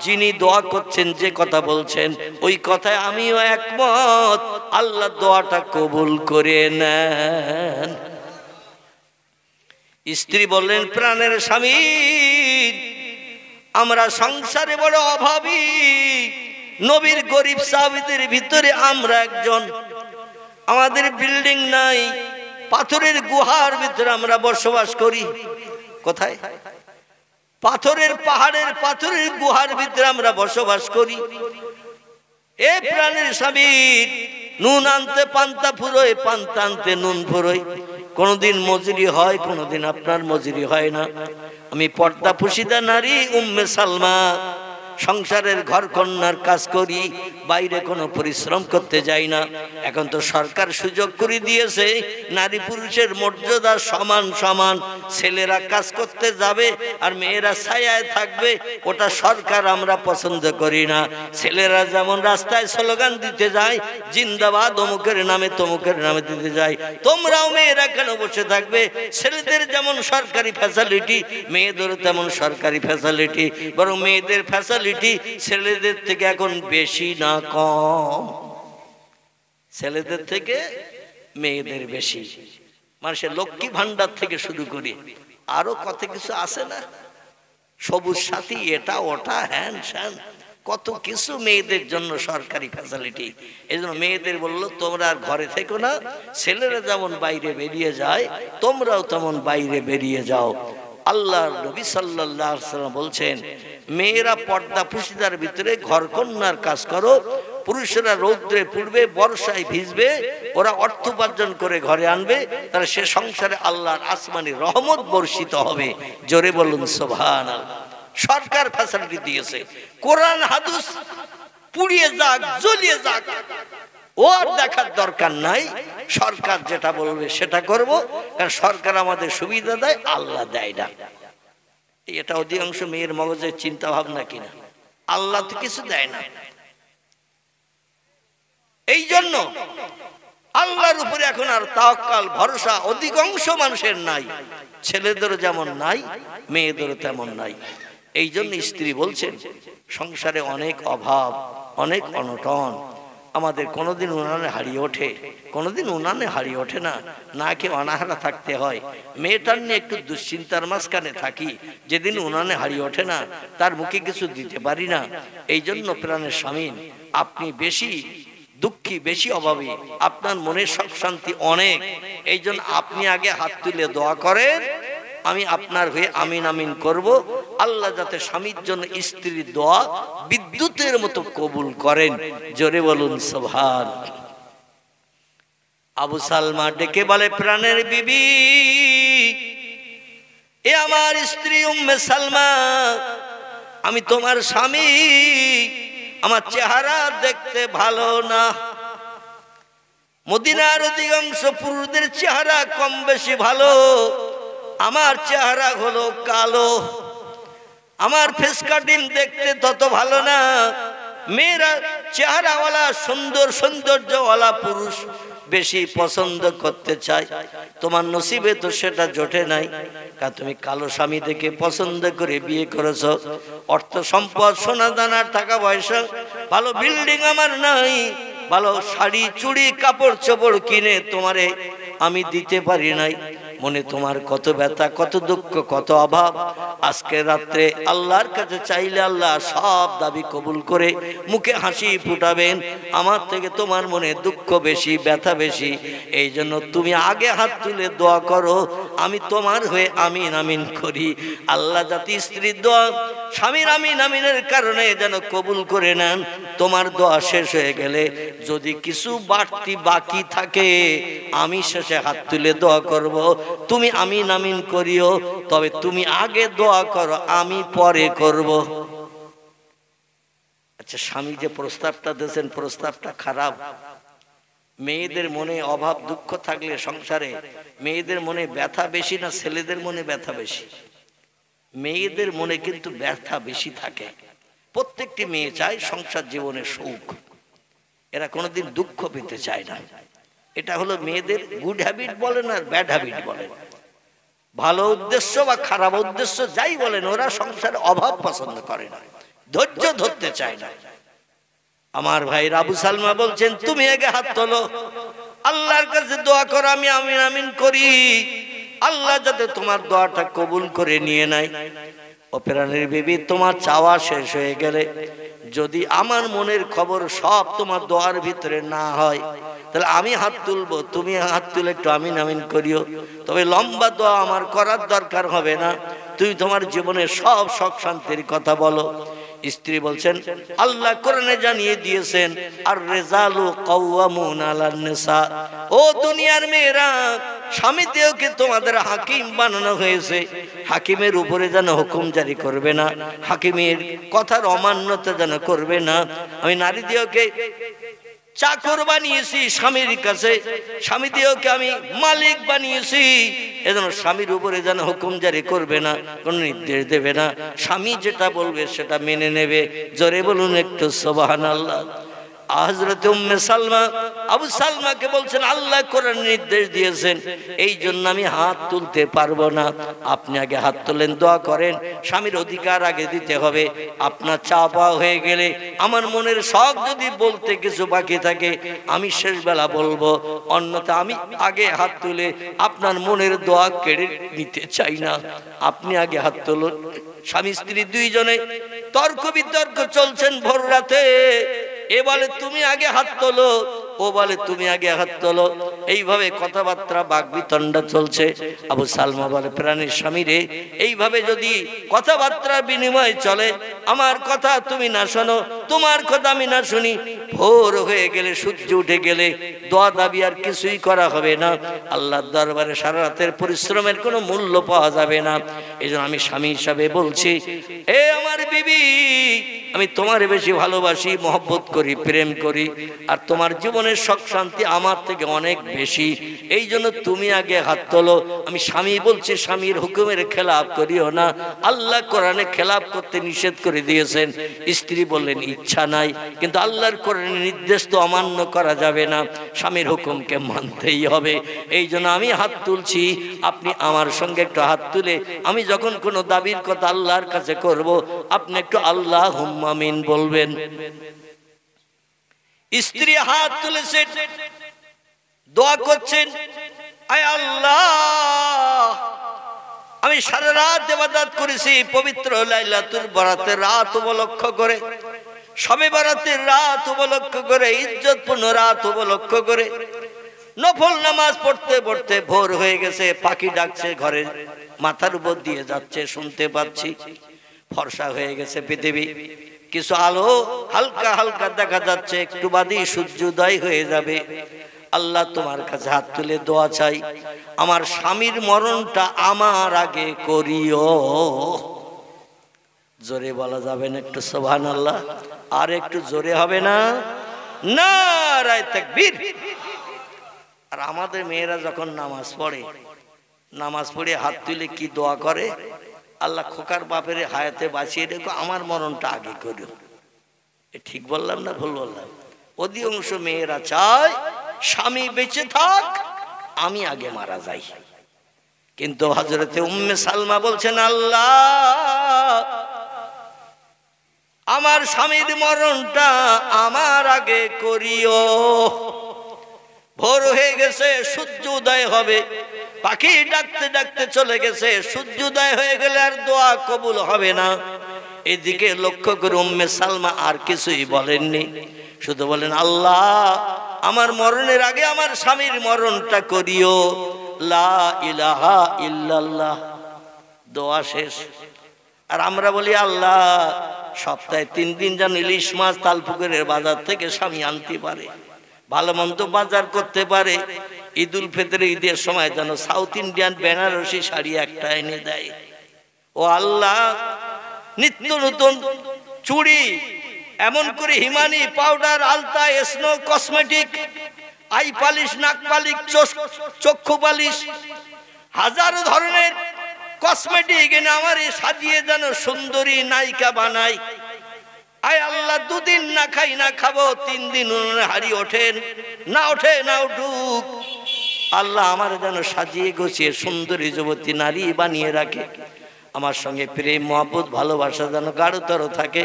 যিনি দোয়া করছেন, যে কথা বলছেন ওই কথায় আমিও একমত, আল্লাহ দোয়াটা কবুল করে নেন। স্ত্রী বললেন, প্রাণের স্বামী, আমরা সংসারে বড় অভাবী, নবীর গরিব সাহাবীদের ভিতরে আমরা একজন। আমাদের বিল্ডিং নাই, পাথরের গুহার ভিতরে আমরা বসবাস করি। কোথায়? পাথরের পাহাড়ের পাথরের গুহার ভিতরে আমরা বসবাস করি। এ প্রাণের স্বামী, নুন আনতে পান্তা ফুরোয়, পান্তা আনতে নুন ফুরোয়। কোনদিন মজুরি হয়, কোনদিন আপনার মজুরি হয় না। আমি পর্দা পুশিদা নারী উম্মে সালমা, সংসারের ঘর কন্যার কাজ করি, বাইরে কোনো পরিশ্রম করতে যাই না। এখন তো সরকার সুযোগ করে দিয়েছে, নারী পুরুষের মর্যাদা সমান সমান। ছেলেরা কাজ করতে যাবে আর মেয়েরা ছায়ায় থাকবে, ওটা সরকার আমরা পছন্দ করি না। ছেলেরা যেমন রাস্তায় স্লোগান দিতে যায়, জিন্দাবাদ অমুকের নামে তমুকের নামে দিতে যায়, তোমরাও মেয়েরা কেন বসে থাকবে? ছেলেদের যেমন সরকারি ফ্যাসিলিটি, মেয়েদেরও তেমন সরকারি ফ্যাসিলিটি, বরং মেয়েদের ফ্যাসিলিটি ছেলেদের থেকে এখন বেশি না কম? ছেলেদের থেকে মেয়েদের বেশি। মানুষের লক্ষ্মী ভান্ডার থেকে শুরু করি আরো কত কিছু আছে না, সবুজ সাথী, এটা ওটা হ্যান স্যান, কত কিছু মেয়েদের জন্য সরকারি ফ্যাসিলিটি। এই জন্য মেয়েদের বললো, তোমরা আর ঘরে থেকো না, ছেলেরা যেমন বাইরে বেরিয়ে যায় তোমরাও তেমন বাইরে বেরিয়ে যাও। আল্লাহ নবী সাল্লাল্লাহু আলাইহি ওয়াসাল্লাম বলছেন, মেয়েরা পর্দা পুশিদার ভিতরে ঘর কন্যার কাজ করো, পুরুষেরা রৌদ্রে পুড়বে, বর্ষায় ভিজবে, ওরা অর্থ উপার্জন করে ঘরে আনবে, তাহলে সে সংসারে আল্লাহর আসমানি রহমত বর্ষিত হবে। জোরে বলুন সুবহানাল্লাহ। সরকার ফ্যাসিলিটি দিয়েছে, কোরআন হাদিস পুড়িয়ে যাক, জ্বলিয়ে যাক, ওর দেখার দরকার নাই। সরকার যেটা বলবে সেটা করব, কারণ সরকার আমাদের সুবিধা দেয়, আল্লাহ দেয় না। এটা অধিকাংশ মেয়ের মগজের চিন্তা ভাবনা কিনা? আল্লাহ তো কিছু দেয় না। এই জন্য আল্লাহর উপরে এখন আর তাওয়াক্কাল, ভরসা অধিকাংশ মানুষের নাই। ছেলেদেরও যেমন নাই, মেয়েদেরও তেমন নাই। এই জন্য স্ত্রী বলছেন, সংসারে অনেক অভাব, অনেক অনটন, আমাদের কোনোদিন উনানে হারিয়ে ওঠে, কোনোদিন উনানে হারিয়ে ওঠে না, না কেউ অনাহারা থাকতে হয়। মেয়েটার নিয়ে একটু দুশ্চিন্তার মাঝখানে থাকি, যেদিন উনানে হারিয়ে ওঠে না তার মুখে কিছু দিতে পারি না। এই জন্য প্রাণের স্বামী, আপনি বেশি দুঃখী, বেশি অভাবী, আপনার মনের সুখ শান্তি অনেক। এই জন্য আপনি আগে হাত তুলে দোয়া করেন, আমি আপনার হয়ে আমিন আমিন করব। আল্লাহ যাতে স্বামীর জন্য স্ত্রীর দোয়া বিদ্যুতের মতো কবুল করেন। জোরে বলুন সুবহান। আবু সালমা ডেকে বলে, প্রাণের বিবি, এ আমার স্ত্রী উম্মে সালমা, আমি তোমার স্বামী, আমার চেহারা দেখতে ভালো না। মদিনার অধিকাংশ পুরুষদের চেহারা কম বেশি ভালো, আমার চেহারা হলো কালো, আমার ফেস কাটিং দেখতে তত ভালো না। মেয়েরা চেহারাওয়ালা সুন্দর সৌন্দর্যওয়ালা পুরুষ বেশি পছন্দ করতে চায়, তোমার নসিবে তো সেটা জোটে নাই, কারণ তুমি কালো স্বামী দেখে পছন্দ করে বিয়ে করেছ। অর্থ সম্পদ, সোনা দানা, টাকা পয়সা, ভালো বিল্ডিং আমার নাই, ভালো শাড়ি চুড়ি কাপড় চোপড় কিনে তোমারে আমি দিতে পারি নাই। মনে তোমার কত ব্যথা, কত দুঃখ, কত অভাব। আজকে রাত্রে আল্লাহর কাছে চাইলে আল্লাহ সব দাবি কবুল করে মুখে হাসি ফুটাবেন। আমার থেকে তোমার মনে দুঃখ বেশি, ব্যথা বেশি, এই জন্য তুমি আগে হাত তুলে দোয়া করো, আমি তোমার হয়ে আমিন আমিন করি। আল্লাহ যাতে স্ত্রীর দোয়া স্বামীর আমিন আমিনের কারণে যেন কবুল করে নেন। তোমার দোয়া শেষ হয়ে গেলে যদি কিছু বাড়তি বাকি থাকে, আমি শেষে হাত তুলে দোয়া করব, তুমি আমিন আমিন করিও, তবে তুমি আগে দোয়া করো, আমি পরে করব। আচ্ছা, স্বামী যে প্রস্তাবটা দিয়েছেন প্রস্তাবটা খারাপ। মেয়েদের মনে অভাব দুঃখ থাকলে সংসারে মেয়েদের মনে ব্যথা বেশি না ছেলেদের মনে ব্যথা বেশি? মেয়েদের মনে কিন্তু ব্যথা বেশি থাকে। প্রত্যেকটি মেয়ে চায় সংসার জীবনের সুখ, এরা কোনোদিন দুঃখ পেতে চায় না। এটা হলো মেয়েদের গুড হ্যাবিট বলেন আর ব্যাড হ্যাবিট বলেন, ভালো উদ্দেশ্য বা খারাপ উদ্দেশ্য যাই বলেন, ওরা সংসারে অভাব পছন্দ করে না, ধৈর্য ধরতে চায় না। আমার ভাই আবু সালমা বলছেন তুমি আগে হাত তোলো, আল্লাহর কাছে দোয়া করো, আমি আমিন আমিন করি, আল্লাহ যাতে তোমার দোয়াটা কবুল করে নিয়ে নেয়। ও প্রাণের বিবি, তোমার চাওয়া শেষ হয়ে গেলে যদি আমার মনের খবর সব তোমার দোয়ার ভিতরে না হয়, তাহলে আমি হাত তুলবো, তুমি হাত তুলে একটু আমিন আমিন করিও। তবে লম্বা দোয়া আমার করার দরকার হবে না, তুমি তোমার জীবনের সব সুখ শান্তির কথা বলো। স্ত্রী বলছেন আল্লাহ কোরআনে জানিয়ে দিয়েছেন আর রিজালু কাওয়ামুন আলান নিসা, ও দুনিয়ার মেয়েরা, স্বামীদেরকে তোমাদের হাকিম বানানো হয়েছে, হাকিমের উপরে যেন হুকুম জারি করবে না, হাকিমের কথার অমান্যতা যেন করবে না। আমি নারীদেরকে চাকর বানিয়েছি স্বামীর কাছে, স্বামীদেরকে আমি মালিক বানিয়েছি, এজন্য স্বামীর উপরে যেন হুকুম জারি করবে না, কোন নির্দেশ দেবে না, স্বামী যেটা বলবে সেটা মেনে নেবে। জোরে বলুন একটু সুবহানাল্লাহ। হযরত উম্মে সালমা আবু সালমাকে বলছেন আল্লাহ কোরআন নির্দেশ দিয়েছেন, এই জন্য আমি হাত তুলতে পারবো না, আপনি আগে হাত তোলেন, দোয়া করেন, স্বামীর অধিকার আগে দিতে হবে। আপনার চা পাওয়া হয়ে গেলে আমার মনের শখ যদি বলতে কিছু বাকি থাকে আমি শেষ বেলা বলবো, অন্যথা আমি আগে হাত তুলে আপনার মনের দোয়া কেড়ে নিতে চাই না, আপনি আগে হাত তুলুন। স্বামী স্ত্রী দুইজনে তর্ক বিতর্ক চলছেন ভোর রাতে, এ বলে তুমি আগে হাত তোলো, ও বলে তুমি আগে হাত তোলো, এইভাবে কথাবার্তা বাকবিতণ্ডা চলছে। আবু সালমা বলে প্রাণের স্বামী রে, এইভাবে যদি কথাবার্তা বিনিময় চলে, আমার কথা তুমি না শোনো, তোমার কথা আমি না শুনি, ভোর হয়ে গেলে সূর্য উঠে গেলে দোয়া দাবি আর কিছুই করা হবে না, আল্লাহর দরবারে সারা রাতের পরিশ্রমের কোনো মূল্য পাওয়া যাবে না। এই জন্য আমি স্বামী হিসাবে বলছি, এ আমার বিবি, আমি তোমার বেশি ভালোবাসি, মহব্বত করি, প্রেম করি, আর তোমার জীবনের সুখ শান্তি আমার থেকে অনেক বেশি, এই জন্য তুমি আগে হাত তোলো। আমি স্বামী বলছি স্বামীর হুকুমের খেলাপ করিও না, আল্লাহ কোরআনে খেলাপ করতে নিষেধ করে দিয়েছেন। স্ত্রী বললেন ইচ্ছা নাই, কিন্তু আল্লাহর কোরআনের নির্দেশ তো অমান্য করা যাবে না, স্বামীর হুকুমকে মানতেই হবে, এই জন্য আমি হাত তুলছি, আপনি আমার সঙ্গে একটু হাত তুলে আমি যখন কোনো দাবির কথা আল্লাহর কাছে করব, আপনি একটু আল্লাহুম্মা আমিন বলবেন। স্ত্রী হাত তুলেছেন, দোয়া করছেন, আয় আল্লাহ, আমি সারা রাত ইবাদত করেছি পবিত্র লাইলাতুল বরাতের রাত উপলক্ষ করে, শবে বরাতের রাত উপলক্ষ করে, ইজ্জতপূর্ণ রাত উপলক্ষ করে, নফল নামাজ পড়তে পড়তে ভোর হয়ে গেছে, পাখি ডাকছে ঘরে মাথার উপর দিয়ে যাচ্ছে, শুনতে পাচ্ছি, ফর্সা হয়ে গেছে পৃথিবী, কিছু আলো হালকা হালকা দেখা যাচ্ছে, একটু বাদেই সূর্যোদয় হয়ে যাবে। আল্লাহ তোমার কাছে হাত তুলে দোয়া চাই, আমার স্বামীর মরণটা আমার আগে করিও। জোরে বলা যাবে না একটু সুবহানাল্লাহ? আর একটু জোরে হবে না? নারায়ে তাকবীর। আর আমাদের মেয়েরা যখন নামাজ পড়ে, নামাজ পড়ে হাত তুলে কি দোয়া করে, আল্লাহ খোকার বাপের হায়াতে বাঁচিয়ে রেখো, আমার মরণটা আগে করিও। ঠিক বললাম না ভুল বললাম? অধিকাংশ মেয়েরা চায় স্বামী বেঁচে থাক, আমি আগে মারা যাই। কিন্তু হযরতে উম্মে সালমা বলছেন আল্লাহ আমার স্বামীর মরণটা আমার আগে করিও। ভোর হয়ে গেছে, সূর্য উদয় হবে, পাখি ডাকতে ডাকতে চলে গেছে, সূর্য উদয় হয়ে গেলে আর দোয়া কবুল হবে না। এদিকে লক্ষ্য করে উম্মে সালমা আর কিছুই বলেননি, শুধু বলেন, আল্লাহ আমার মরণের আগে আমার স্বামীর মরণটা করিও, লা ইলাহা ইল্লাল্লাহ। দোয়া শেষ। আর আমরা বলি, আল্লাহ সপ্তাহে 3 দিন যেন ইলিশ মাছ তালপুকুরের বাজার থেকে স্বামী আনতে পারে, ভালো মন্দ বাজার করতে পারে, ঈদ উল ফিতরে ঈদের সময় যেন সাউথ ইন্ডিয়ান বেনারসি শাড়ি একটা এনে দেয়। ও আল্লাহ, নিত্য নতুন চুড়ি, এমন করে হিমানি, পাউডার, আলতা, স্নো, কসমেটিক, আই পালিশ, নাক পালিশ, চক্ষু পালিশ, হাজারো ধরনের কসমেটিক এনে আমার সাজিয়ে যেন সুন্দরী নায়িকা বানাই। আয় আল্লাহ, 2 দিন না খাই না খাবো, 3 দিন হাড়ি ওঠেন না, ওঠে না উঠুক, আল্লাহ আমার যেন সাজিয়ে গুছিয়ে সুন্দরী যুবতী নারী বানিয়ে রাখে। আমার সঙ্গে প্রেম মহব্বত ভালোবাসা যেন গাঢ়তর থাকে,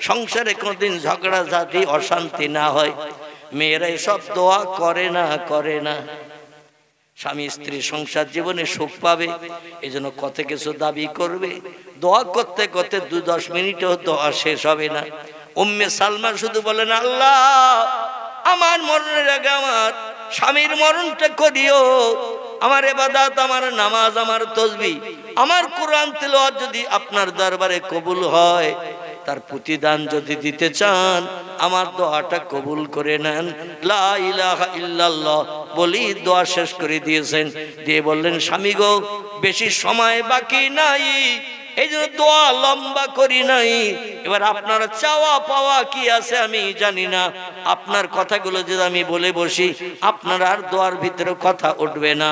সংসারে কোনোদিন ঝগড়া ঝাঁটি অশান্তি না হয়। মেয়েরা এসব দোয়া করে না, করে না। স্বামী স্ত্রী সংসার জীবনে সুখ পাবে, এই জন্য কত কিছু দাবি করবে, দোয়া করতে করতে 2-10 মিনিটেও দোয়া শেষ হবে না। উম্মে সালমা শুধু বলেন, আল্লাহ আমার মরণের আগে আমার স্বামীর মরণটা করিও, আমার ইবাদত, আমার নামাজ, আমার তাসবিহ, আমার কোরআন তেলাওয়াত যদি আপনার দরবারে কবুল হয়, তার প্রতিদান যদি দিতে চান, আমার দোয়াটা কবুল করে নেন, লা ইলাহা ইল্লাল্লাহ বলি দোয়া শেষ করে দিয়েছেন। দিয়ে বললেন, স্বামী গো বেশি সময় বাকি নাই, এই জন্য দোয়া লম্বা করি নাই। এবার আপনার চাওয়া পাওয়া কি আছে আমি জানি না, আপনার কথাগুলো যদি আমি বলে বসি, আপনার আর দোয়ার ভিতরে কথা উঠবে না,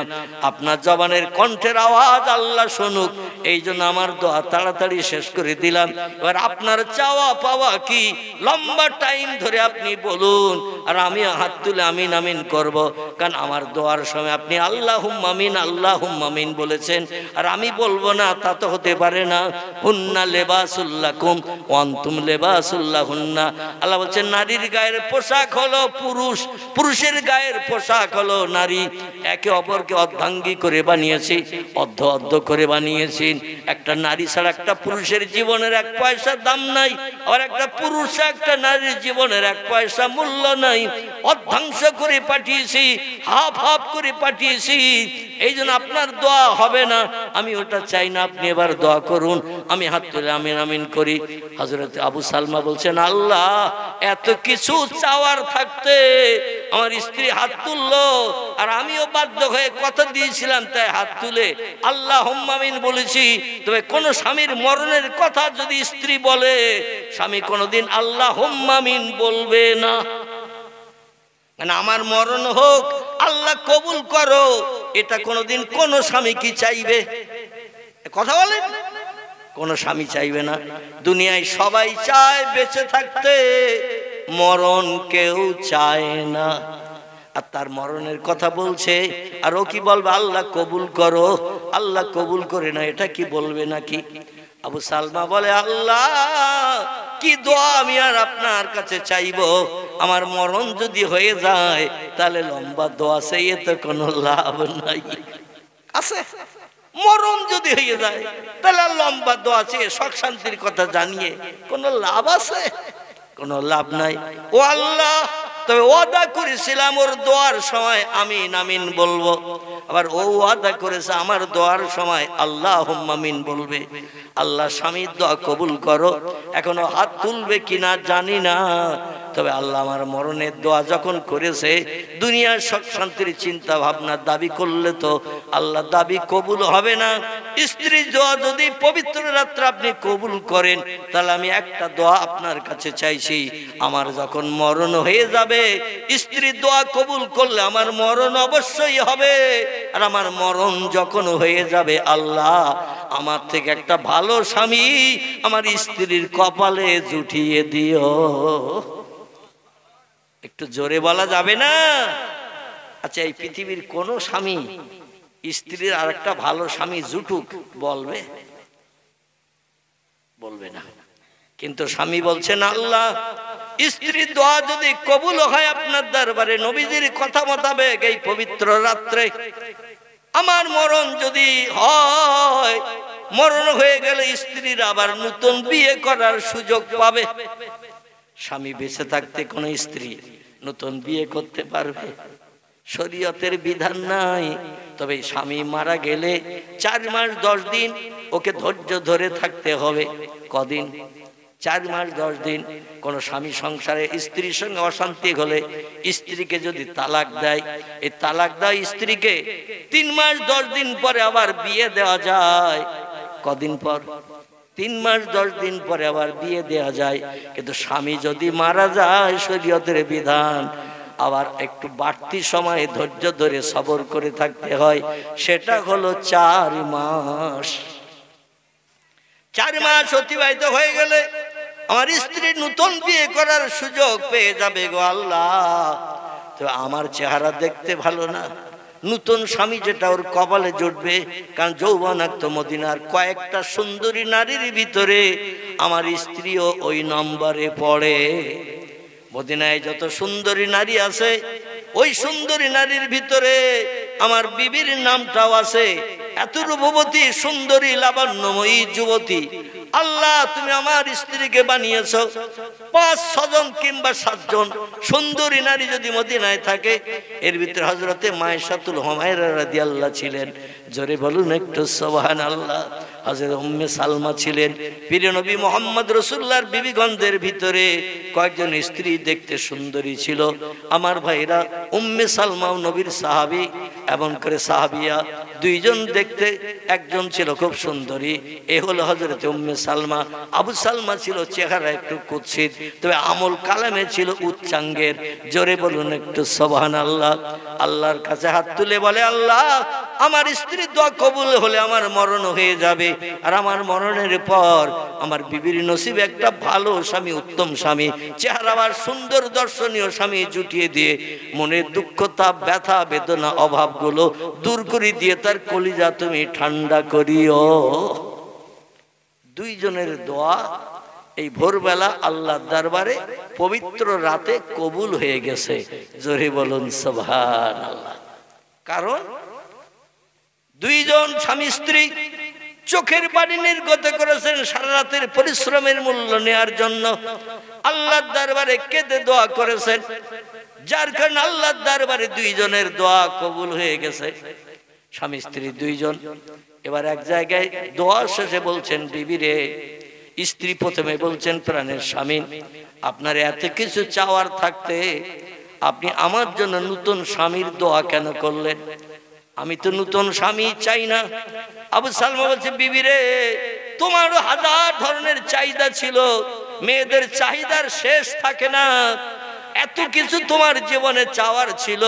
আপনার জবানের কণ্ঠের আওয়াজ আল্লাহ শুনুক, এই জন্য আমার দোয়া তাড়াতাড়ি শেষ করে দিলাম। এবার আপনার চাওয়া পাওয়া কি, লম্বা টাইম ধরে আপনি বলুন, আর আমি হাত তুলে আমিন আমিন করব, কারণ আমার দোয়ার সময় আপনি আল্লাহুম্মা আমিন আল্লাহুম্মা আমিন বলেছেন, আর আমি বলবো না তা তো হতে পারে না। হুন্না লিবাসুল লাকুম ওয়া আনতুম লিবাসুল লাহুন্না। আল্লাহ বলেন, নারীর গায়ের পোশাক হলো পুরুষ, পুরুষের গায়ের পোশাক হলো নারী। একে অপরকে অর্ধাঙ্গী করে বানিয়েছি, অর্ধ অর্ধ করে বানিয়েছি। একটা নারী ছাড়া একটা পুরুষের জীবনের 1 পয়সা দাম নাই, আর একটা পুরুষ একটা নারীর জীবনের 1 পয়সা মূল্য নাই। অর্ধাংশ করে পাঠিয়েছি, হাফ হাফ করে পাঠিয়েছি, এই জন্য আপনার দোয়া হবে না, আমি ওটা চাই না, আপনি এবার দোয়া করুন। আমি হাত তুলে আমিন আমিন করি। হযরত আবু সালমা বলছেন, আল্লাহ এত কিছু চাওয়ার থাকতে আমার স্ত্রী হাত তুললো, আর আমিও বাধ্য হয়ে কথা দিয়েছিলাম তাই হাত তুলে আল্লাহুম্মা আমিন বলেছি। তবে কোন স্বামীর মরণের কথা যদি স্ত্রী বলে, স্বামী কোনোদিন আল্লাহুম্মা আমিন বলবে না। মানে আমার মরণ হোক, আল্লাহ কবুল করো, এটা কোনোদিন কোন স্বামী কি চাইবে? কথা বলেন, কোন স্বামী চাইবে না। দুনিয়ায় সবাই চায় বেঁচে থাকতে, মরণ কেউ চায় না। আর তার মরণের কথা বলছে, আর ও কি বলবে? আল্লাহ কবুল করো, আল্লাহ কবুল করে না, এটা কি বলবে নাকি? আবু সালমা বলে, আল্লাহ কি দোয়া আমি আর আপনার কাছে চাইবো? আমার মরণ যদি হয়ে যায়, তাহলে লম্বা দোয়া চাইয়ে তো কোনো লাভ নাই। আছে মরণ যদি হয়ে যায়, তাহলে লম্বা দোয়া চেয়ে সুখ শান্তির কথা জানিয়ে কোনো লাভ আছে? কোনো লাভ নাই। ও আল্লাহ, তবে ওয়াদা করেছিলাম ওর দোয়ার সময় আমিন আমিন বলবো, আবার ও ওয়াদা করেছে আমার দোয়ার সময় আল্লাহুম্মা আমিন বলবে। আল্লাহ স্বামীর দোয়া কবুল করো। এখনো হাত তুলবে কিনা জানি না, তবে আল্লাহ আমার মরণের দোয়া যখন করেছে, দুনিয়ার সুখ শান্তির চিন্তা ভাবনা দাবি করলে তো আল্লাহ দাবি কবুল হবে না। স্ত্রীর দোয়া যদি পবিত্র রাত্রে আপনি কবুল করেন, তাহলে আমি একটা দোয়া আপনার কাছে চাইছি, আমার যখন মরণ হয়ে যাবে, স্ত্রীর দোয়া কবুল করলে আমার মরণ অবশ্যই হবে। আর আমার মরণ যখন হয়ে যাবে, আল্লাহ আমার থেকে একটা ভালো স্বামী আমার স্ত্রীর কপালে জুটিয়ে দিও। একটু জোরে বলা যাবে না? আচ্ছা, এই পৃথিবীর কোন স্বামী স্ত্রীর আর একটা ভালো স্বামী জুটুক বলবে? বলবে না। কিন্তু স্বামী বলছেন, আল্লাহ স্ত্রীর দোয়া যদি কবুল হয় আপনার দরবারে নবীজির কথা মোতাবেক এই পবিত্র রাত্রে, আমার মরণ যদি হয়, মরণ হয়ে গেলে স্ত্রীর আবার নতুন বিয়ে করার সুযোগ পাবে। স্বামী বেঁচে থাকতে কোন স্ত্রী নতুন বিয়ে করতে পারবে? শরীয়তের বিধান নাই। তবে স্বামী মারা গেলে 4 মাস 10 দিন ওকে ধৈর্য ধরে থাকতে হবে। কদিন? 4 মাস 10 দিন। কোন স্বামী সংসারে স্ত্রীর সঙ্গে অশান্তি হলে স্ত্রীকে যদি তালাক দেয়, এই তালাক দেওয়া স্ত্রীকে 3 মাস 10 দিন পরে আবার বিয়ে দেওয়া যায়। কদিন পর? 3 মাস 10 দিন পরে আবার বিয়ে দেওয়া যায়। কিন্তু স্বামী যদি মারা যায়, শরীয়তের বিধান আবার একটু বাড়তি সময় ধৈর্য ধরে সবর করে থাকতে হয়। সেটা হলো 4 মাস। 4 মাস অতিবাহিত হয়ে গেলে আমার স্ত্রী নতুন বিয়ে করার সুযোগ পেয়ে যাবে। গো আল্লাহ, তো আমার চেহারা দেখতে ভালো না, নতুন স্বামী যেটা ওর কপালে জুটবে। কারণ যৌবনাক্ত মদিনার কয়েকটা সুন্দরী নারীর ভিতরে আমার স্ত্রীও ওই নম্বরে পড়ে। মদিনায় যত সুন্দরী নারী আছে, ওই সুন্দরী নারীর ভিতরে আমার বিবির নামটাও আছে। এত রূপবতী সুন্দরী লাবণ্যময়ী যুবতী আল্লাহ তুমি আমার স্ত্রীকে বানিয়েছো। 5-6 জন কিংবা 7 জন সুন্দরী নারী যদি মদিনায় থাকে, এর ভিতরে হযরতে মায়েশাতুল হুমায়রা রাদিয়াল্লাহু ছিলেন। জোরে বলুন একটু সুবহানাল্লাহ। হযরত উম্মে সালমা ছিলেন। প্রিয় নবী মুহাম্মদ রাসূলুল্লাহর বিবিগণদের ভিতরে কয়েকজন স্ত্রী দেখতে সুন্দরী ছিল। আমার ভাইরা, উম্মে সালমাও নবীর সাহাবী, এমন করে সাহাবিয়া 2 জন দেখতে, একজন ছিল খুব সুন্দরী, এ হলো হযরতে উম্মে সালমা। আবু সালমা ছিল চেহারা একটু কুৎসিত, তবে আমল কালামে ছিল উচ্চাঙ্গের। জোরে বলুন একটু সুবহানাল্লাহ। আল্লাহর কাছে হাত তুলে বলে, আল্লাহ আমার স্ত্রীর দোয়া কবুল হলে আমার মরণ হয়ে যাবে, আর আমার মরণের পর আমার বিবির নসিবে একটা ভালো স্বামী, উত্তম স্বামী, চেহারাবার সুন্দর দর্শনীয় স্বামী জুটিয়ে দিয়ে মনের দুঃখ, তাপ, ব্যথা, বেদনা, অভাবগুলো দূর করে দিয়ে তার কলিজা তুমি ঠান্ডা করিও। 2 জনের দোয়া এই ভোরবেলা আল্লাহর দরবারে পবিত্র রাতে কবুল হয়ে গেছে। জোরে বলুন সুবহানাল্লাহ। কারণ 2 জন স্বামী স্ত্রী চোখের পানি নির্গত করেছেন সারা রাতের পরিশ্রমের মূল্য নেয়ার জন্য। আল্লাহর দরবারে কেঁদে দোয়া করেছেন, যার কারণে আল্লাহর দরবারে 2 জনের দোয়া কবুল হয়ে গেছে। স্বামী স্ত্রী 2 জন এবার এক জায়গায় দোয়া শেষে বলছেন, বিবি রে, স্ত্রী প্রথমে বলছেন, প্রাণের স্বামী, আপনার এত কিছু চাওয়ার থাকতে আপনি আমার জন্য নতুন স্বামীর দোয়া কেন করলেন? আমি তো নতুন স্বামী চাই না। আবু সালমা বলছে, বিবি রে, তোমারও 1000 ধরনের চাহিদা ছিল, মেয়েদের চাহিদার শেষ থাকে না। এত কিছু তোমার জীবনে চাওয়ার ছিল,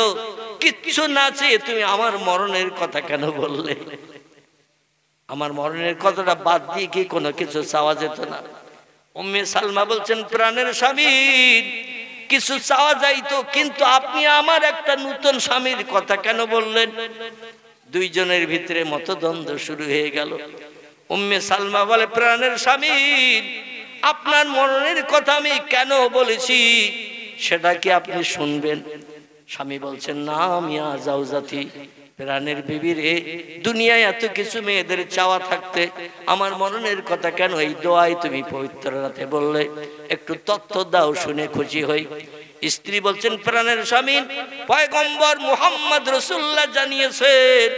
কিচ্ছু না চেয়ে তুমি আমার মরণের কথা কেন বললে? আমার মরণের কথাটা বাদ দিয়ে কি কোনো কিছু চাওয়া যেত না? উম্মে সালমা বলছেন, প্রাণের স্বামী, কিছু চাওয়া যাইতো, কিন্তু আপনি আমার একটা নতুন স্বামীর কথা কেন বললেন? 2 জনের ভিতরে মতদ্বন্দ্ব শুরু হয়ে গেল। উম্মে সালমা বলে, প্রাণের স্বামী, আপনার মরণের কথা আমি কেন বলেছি সেটা কি আপনি শুনবেন? স্বামী বলছেন, না মিয়া জাওজাতি, প্রাণের বিবি রে, দুনিয়ায় এত কিছু মেয়েদের চাওয়া থাকতে আমার মরণের কথা কেন এই দোয়ায় তুমি পবিত্র রাতে বললে? একটু তথ্য দাও, শুনে খুশি হই। স্ত্রী বলছেন, প্রাণের স্বামী, পয়গম্বর মুহাম্মদ রাসূলুল্লাহ জানিয়েছেন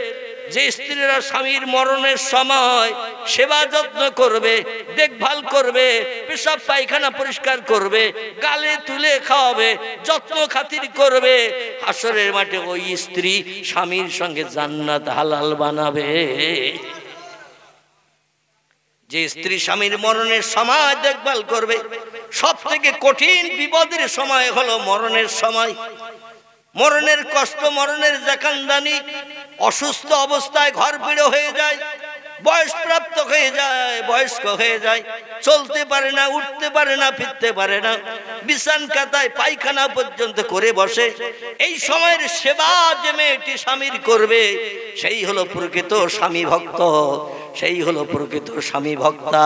যে স্ত্রীরা স্বামীর মরণের সময় সেবা যত্ন করবে, দেখভাল করবে, পেশাব পায়খানা পরিষ্কার করবে, গালে তুলে খাওয়াবে, যত্ন খাতির করবে, হাসরের মাঠে ওই স্ত্রী স্বামীর সঙ্গে জান্নাত হালাল বানাবে। যে স্ত্রী স্বামীর মরণের সময় দেখভাল করবে, সব থেকে কঠিন বিপদের সময় হলো মরণের সময়। মরণের কষ্ট, মরণের জাকান্দানি, অসুস্থ অবস্থায় ঘর পিড়ো হয়ে যায়, বয়সপ্রাপ্ত হয়ে যায়, বয়স্ক হয়ে যায়, চলতে পারে না, উঠতে পারে না, ফিরতে পারে না, বিছান কাতায় পায়খানা পর্যন্ত করে বসে। এই সময়ের সেবা যে মেয়েটি স্বামীর করবে, সেই হলো প্রকৃত স্বামী ভক্ত, সেই হলো প্রকৃত স্বামী ভক্তা।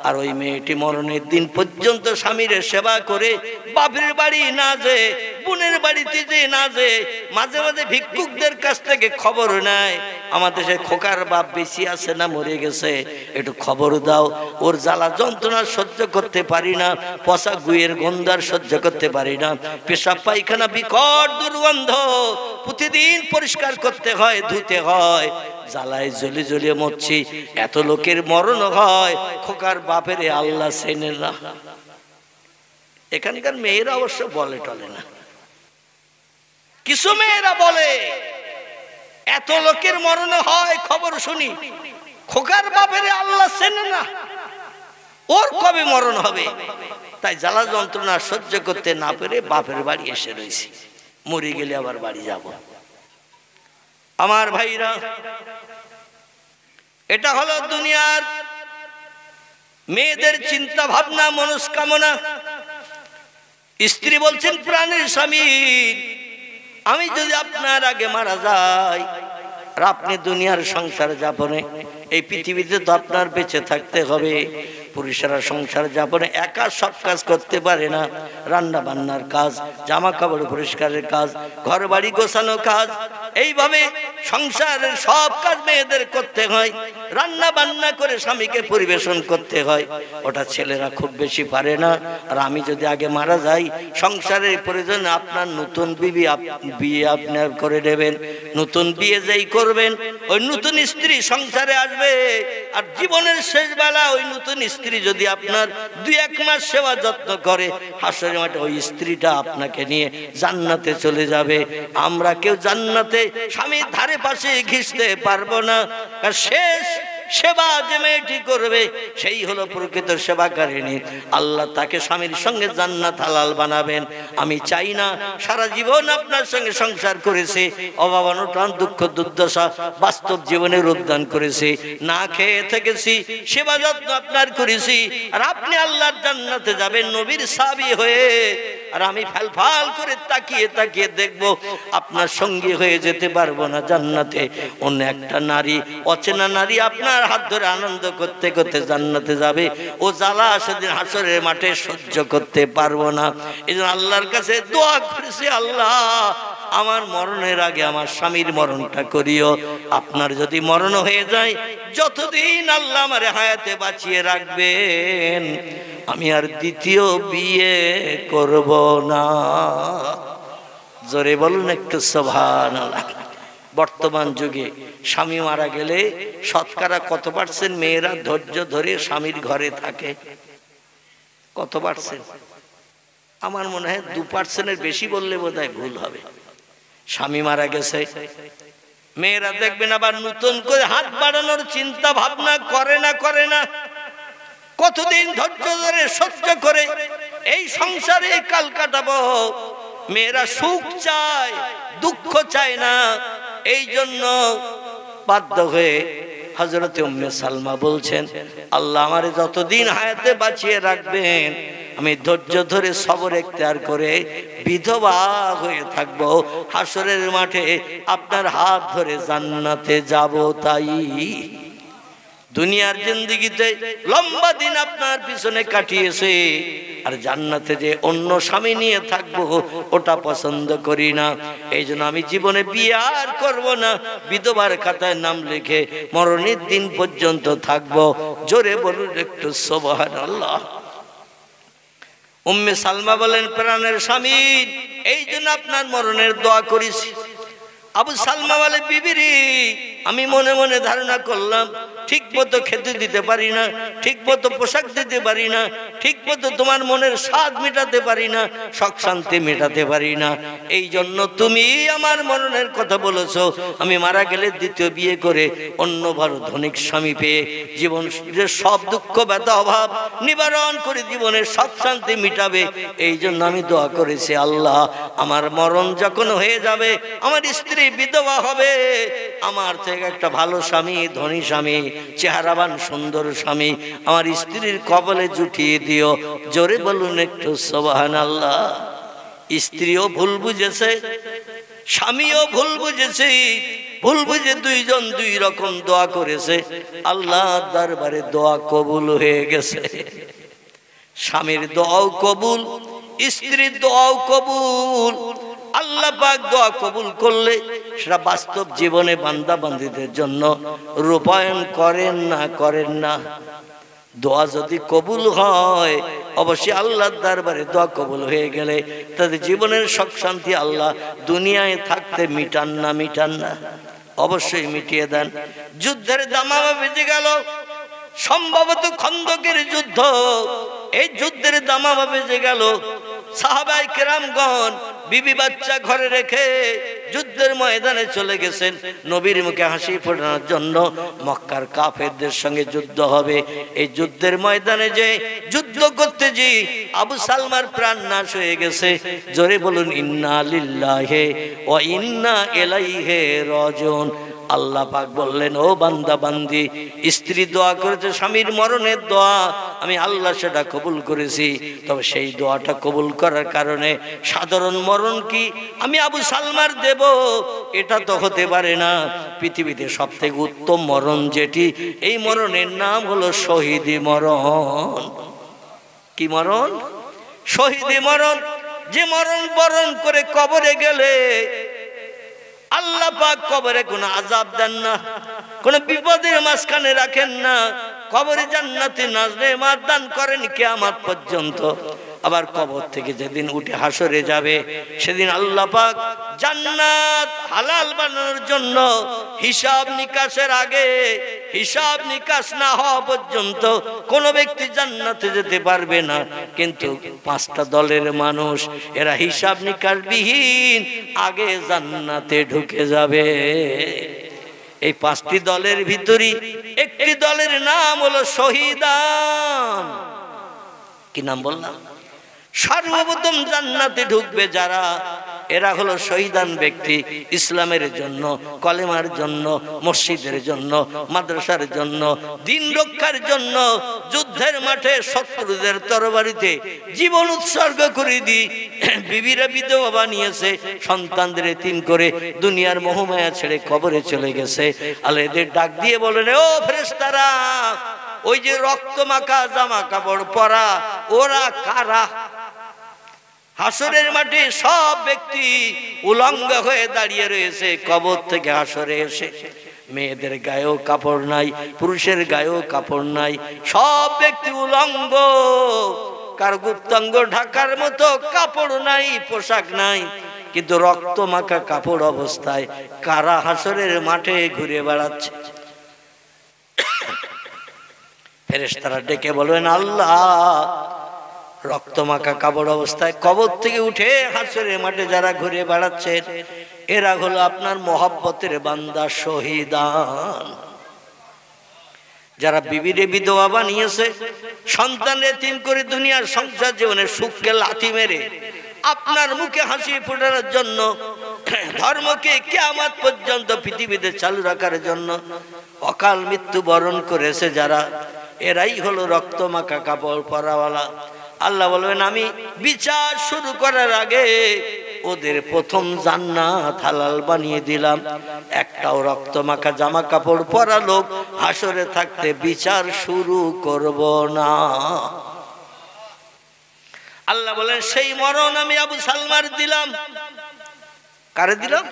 আর ওই মেয়েটি মরণের দিন পর্যন্ত স্বামীর সেবা করে বাপের বাড়ি না যেয়ে, বোনের বাড়িতে যে না যেয়ে, মাঝে মাঝে ভিক্ষুকদের কাছ থেকে খবর নেয়, আমাদের সে খোকার বাপ বেশি আছে না মরে গেছে, একটু খবর দাও, ওর জ্বালা যন্ত্রণা সহ্য করতে পারি না, পচা গুয়ের গন্ধার সহ্য করতে পারি না, পেশাব পায়খানা বিকট দুর্গন্ধ, প্রতিদিন পরিষ্কার করতে হয়, ধুতে হয়, জ্বালায় জ্বলে জ্বলে মরছি, এত লোকের মরণ হয়, খোকার বাপের আল্লাহ চেনে না। এখানকার মেয়েরা অবশ্য বলে টলে না, কিছু মেয়েরা বলে এত লোকের মরণ হয় খবর শুনি, খোকার বাপের আল্লাহ চেনে না, ওর কবে মরণ হবে, তাই জ্বালা যন্ত্রণা সহ্য করতে না পেরে বাপের বাড়ি এসে রয়েছি, মরে গেলে আবার বাড়ি যাব। আমার ভাইরা, এটা হলো দুনিয়ার মেয়েদের চিন্তা ভাবনা, মনস্কামনা। স্ত্রী বলছেন প্রাণের স্বামী, আমি যদি আপনার আগে মারা যাই, আর আপনি দুনিয়ার সংসার যাপনে, এই পৃথিবীতে তো আপনার বেঁচে থাকতে হবে, পুরুষেরা সংসার যাপনে একা সব কাজ করতে পারে না, রান্না বান্নার কাজ, জামা কাপড় পরিষ্কারের কাজ, ঘর বাড়ি গোছানো কাজ, এইভাবে সংসারের সব কাজ মেয়েদের করতে হয়, রান্না বান্না করে স্বামীকে পরিবেশন করতে হয়, ওটা ছেলেরা খুব বেশি পারে না। আর আমি যদি আগে মারা যাই, সংসারের প্রয়োজনে আপনার নতুন বিয়ে আপনার করে নেবেন, নতুন বিয়ে যেই করবেন, ওই নতুন স্ত্রী সংসারে আসবে, আর জীবনের শেষ বেলা ওই নতুন স্ত্রী যদি আপনার 2-1 মাস সেবা যত্ন করে, হাসরের মাঠে ওই স্ত্রীটা আপনাকে নিয়ে জান্নাতে চলে যাবে। আমরা কেউ জান্নাতে স্বামীর ধারে পাশে ঘিসতে পারবো না, আর শেষ সেবা যে মেয়েটি করবে সেই হলো প্রকৃত সেবাকারিণী, আল্লাহ তাকে স্বামীর সঙ্গে জান্নাত হালাল বানাবেন। আমি চাই না সারা জীবন আপনার সঙ্গে সংসার করেছে, অভাব অনটন দুঃখ দুর্দশা বাস্তব জীবনের উদ্যান করেছে, না খেয়ে থেকেছি, সেবা যত্ন আপনার করেছি, আর আপনি আল্লাহর জান্নাতে যাবেন নবীর সাহাবী হয়ে, আর আমি ফাল করে তাকিয়ে তাকিয়ে দেখবো আপনার সঙ্গী হয়ে যেতে পারবো না জান্নাতে। অন্য একটা নারী, অচেনা নারী আপনার হাত ধরে আনন্দ করতে করতে জান্নাতে যাবে, ও জ্বালা সেদিন হাসরের মাঠে সহ্য করতে পারবো না। এই জন্য আল্লাহর কাছে দোয়া করেছি, আল্লাহ আমার মরণের আগে আমার স্বামীর মরণটা করিও। আপনার যদি মরণ হয়ে যায়, যতদিন আল্লাহ আমার হায়াতে বাঁচিয়ে রাখবেন, আমি আর দ্বিতীয় বিয়ে করব না। জোরে বলুন একটু সুবহানাল্লাহ। বর্তমান যুগে স্বামী মারা গেলে শতকরা কত পার্সেন্ট মেয়েরা ধৈর্য ধরে স্বামীর ঘরে থাকে? কত পার্সেন্ট? আমার মনে হয় 2%-এর বেশি বললে বোধহয় ভুল হবে। স্বামী মারা গেছে, মেয়েরা দেখবেন আবার নতুন করে হাত বাড়ানোর চিন্তা ভাবনা করে না। কতদিন ধৈর্য ধরে সহ্য করে এই সংসারে কাল কাটাবো। মেয়েরা সুখ চায়, দুঃখ চায় না, এই জন্য বাধ্য হয়ে হযরত উম্মে সালমা বলছেন, আল্লাহ আমারে যতদিন হায়াতে বাঁচিয়ে রাখবেন, আমি ধৈর্য ধরে সবর এখতিয়ার করে বিধবা হয়ে থাকবো, হাসরের মাঠে আপনার হাত ধরে জান্নাতে যাব। তাই দুনিয়ার জিন্দেগিতে লম্বা দিন আপনার পিছনে কাটিয়েছে, আর জান্নাতে যে অন্য স্বামী নিয়ে থাকবো ওটা পছন্দ করি না। এই জন্য আমি জীবনে বিয়ে আর করবো না, বিধবার খাতায় নাম লিখে মরণের দিন পর্যন্ত থাকবো। জোরে বলুন একটু সুবহানাল্লাহ। উম্মে সালমা বলেন, প্রাণের স্বামী, এই জন্য আপনার মরণের দোয়া করেছি। আবু সালমা বলে, বিবিরি, আমি মনে মনে ধারণা করলাম ঠিক মতো খেতে দিতে পারি না, ঠিক মতো পোশাক দিতে পারি না, ঠিক মতো তোমার মনের স্বাদ মেটাতে পারি না, শখ শান্তি মেটাতে পারি না, এই জন্য তুমি আমার মরণের কথা বলেছো। আমি মারা গেলে দ্বিতীয় বিয়ে করে অন্য ভালো ধনিক স্বামী পেয়ে জীবনের সব দুঃখ ব্যথা অভাব নিবারণ করে জীবনের শখ শান্তি মিটাবে। এই জন্য আমি দোয়া করেছি, আল্লাহ আমার মরণ যখন হয়ে যাবে, আমার স্ত্রী বিধবা হবে, আমার থেকে একটা ভালো স্বামী, ধনী স্বামী, চেহারাবান সুন্দর স্বামী আমার স্ত্রীর কবলে জুটিয়ে দিও। জোরে বলুন একটু সুবহানাল্লাহ। স্ত্রীও ভুল বুঝেছে, স্বামীও ভুল বুঝেছে, ভুল বুঝে দুইজন দুই রকম দোয়া করেছে, আল্লাহর দরবারে দোয়া কবুল হয়ে গেছে। স্বামীর দোয়াও কবুল, স্ত্রীর দোয়াও কবুল। আল্লাহ পাক দোয়া কবুল করলে সেটা বাস্তব জীবনে বান্দা বান্দীদের জন্য রূপায়ণ করেন না। দোয়া যদি কবুল হয়, অবশ্যই আল্লাহর দরবারে দোয়া কবুল হয়ে গেলে তাদের জীবনের সুখ শান্তি আল্লাহ দুনিয়ায় থাকতে মিটান না, অবশ্যই মিটিয়ে দেন। যুদ্ধের দামামা বেজে গেল, সম্ভবত খন্দকের যুদ্ধ। এই যুদ্ধের দামামা বেজে গেল। সাহাবায়ে কেরামগণ বিবি বাচ্চা ঘরে রেখে যুদ্ধের ময়দানে চলে গেছেন নবীর মুখে হাসি ফোটানোর জন্য। মক্কার কাফেরদের সঙ্গে যুদ্ধ হবে। এই যুদ্ধের ময়দানে যে যুদ্ধ করতে যে আবু সালমার প্রাণ নাশ হয়ে গেছে। জোরে বলুন ইন্না লিল্লাহি ওয়া ইন্না ইলাইহি রাজিউন। আল্লাহ পাক বললেন, ও বান্দা বান্দি, স্ত্রী দোয়া করেছে স্বামীর মরণের দোয়া, আমি আল্লাহ সেটা কবুল করেছি। তবে সেই দোয়াটা কবুল করার কারণে সাধারণ মরণ কি আমি আবু সালমার দেব? এটা তো হতে পারে না। পৃথিবীতে সবথেকে উত্তম মরণ যেটি, এই মরণের নাম হলো শহীদি মরণ। কি মরণ? শহীদি মরণ। যে মরণ বরণ করে কবরে গেলে আল্লাহ পাক কবরে কোনো আযাব দেন না, কোনো বিপদের মাঝখানে রাখেন না। কবরে জান্নাতি নাজনেমাত দান করেন কিয়ামত পর্যন্ত। আবার কবর থেকে যেদিন উঠে হাসরে যাবে, সেদিন আল্লাহ পাক জান্নাত হালাল বানানোর জন্য হিসাব নিকাশের আগে, হিসাব নিকাশ না হওয়া পর্যন্ত কোন ব্যক্তি জান্নাতে যেতে পারবে না। কিন্তু পাঁচটা দলের মানুষ, এরা হিসাব নিকাশ বিহীন আগে জান্নাতে ঢুকে যাবে। এই পাঁচটি দলের ভিতরই একটি দলের নাম হলো শহীদান। কি নাম বললাম? সর্বপ্রথম জান্নাতে ঢুকবে যারা, এরা হলো শহীদান ব্যক্তি। ইসলামের জন্য, কলেমার জন্য, মসজিদের জন্য, মাদ্রাসার জন্য, দিন রক্ষার জন্য যুদ্ধের মাঠে শত্রুদের তরবারিতে জীবন উৎসর্গ করে দি বিবিরা বিধবা বানিয়েছে, সন্তানদের এতিম করে দুনিয়ার মোহমায়া ছেড়ে কবরে চলে গেছে। আল্লাহ এদের ডাক দিয়ে বলেন, ও ফেরেশতারা, ওই যে রক্ত মাখা জামা কাপড় পরা ওরা কারা? হাসরের মাঠে সব ব্যক্তি উলঙ্গ হয়ে দাঁড়িয়ে রয়েছে কবর থেকে হাসরে এসে। মেয়েদের গায়েও কাপড় নাই, পুরুষের গায়েও কাপড় নাই, সব ব্যক্তি উলঙ্গ। কার গুপ্তাঙ্গ ঢাকার মতো কাপড় নাই, পোশাক নাই, কিন্তু রক্ত মাখা কাপড় অবস্থায় কারা হাসরের মাঠে ঘুরে বেড়াচ্ছে। ফেরেশতারা ডেকে বলবেন, আল্লাহ, রক্তমাখা কাপড় অবস্থায় কবর থেকে উঠে হাসরের মাঠে যারা ঘুরে বেড়াচ্ছেন, এরা হলো আপনার মহব্বতের বান্দা শহীদান। যারা বিবিরে বিধবা বানিয়েছে, সন্তান এতিম করে দুনিয়ার সংসার জীবনের সুখকে লাথি মেরে আপনার মুখে হাসি ফোটানোর জন্য, ধর্মকে কিয়ামত পর্যন্ত পৃথিবীতে চালু রাখার জন্য অকাল মৃত্যু বরণ করেছে যারা, এরাই হলো রক্তমাখা কাপড় পরাওয়ালা। আল্লাহ বলবেন, আমি বিচার শুরু করার আগে ওদের প্রথম জান্নাত হালাল বানিয়ে দিলাম। একটাও রক্তমাখা জামা কাপড় পরা লোক হাসরে থাকতে বিচার শুরু করব না। আল্লাহ বলেন, সেই মরণ আমি আবু সালমার দিলাম। কারে দিলাম?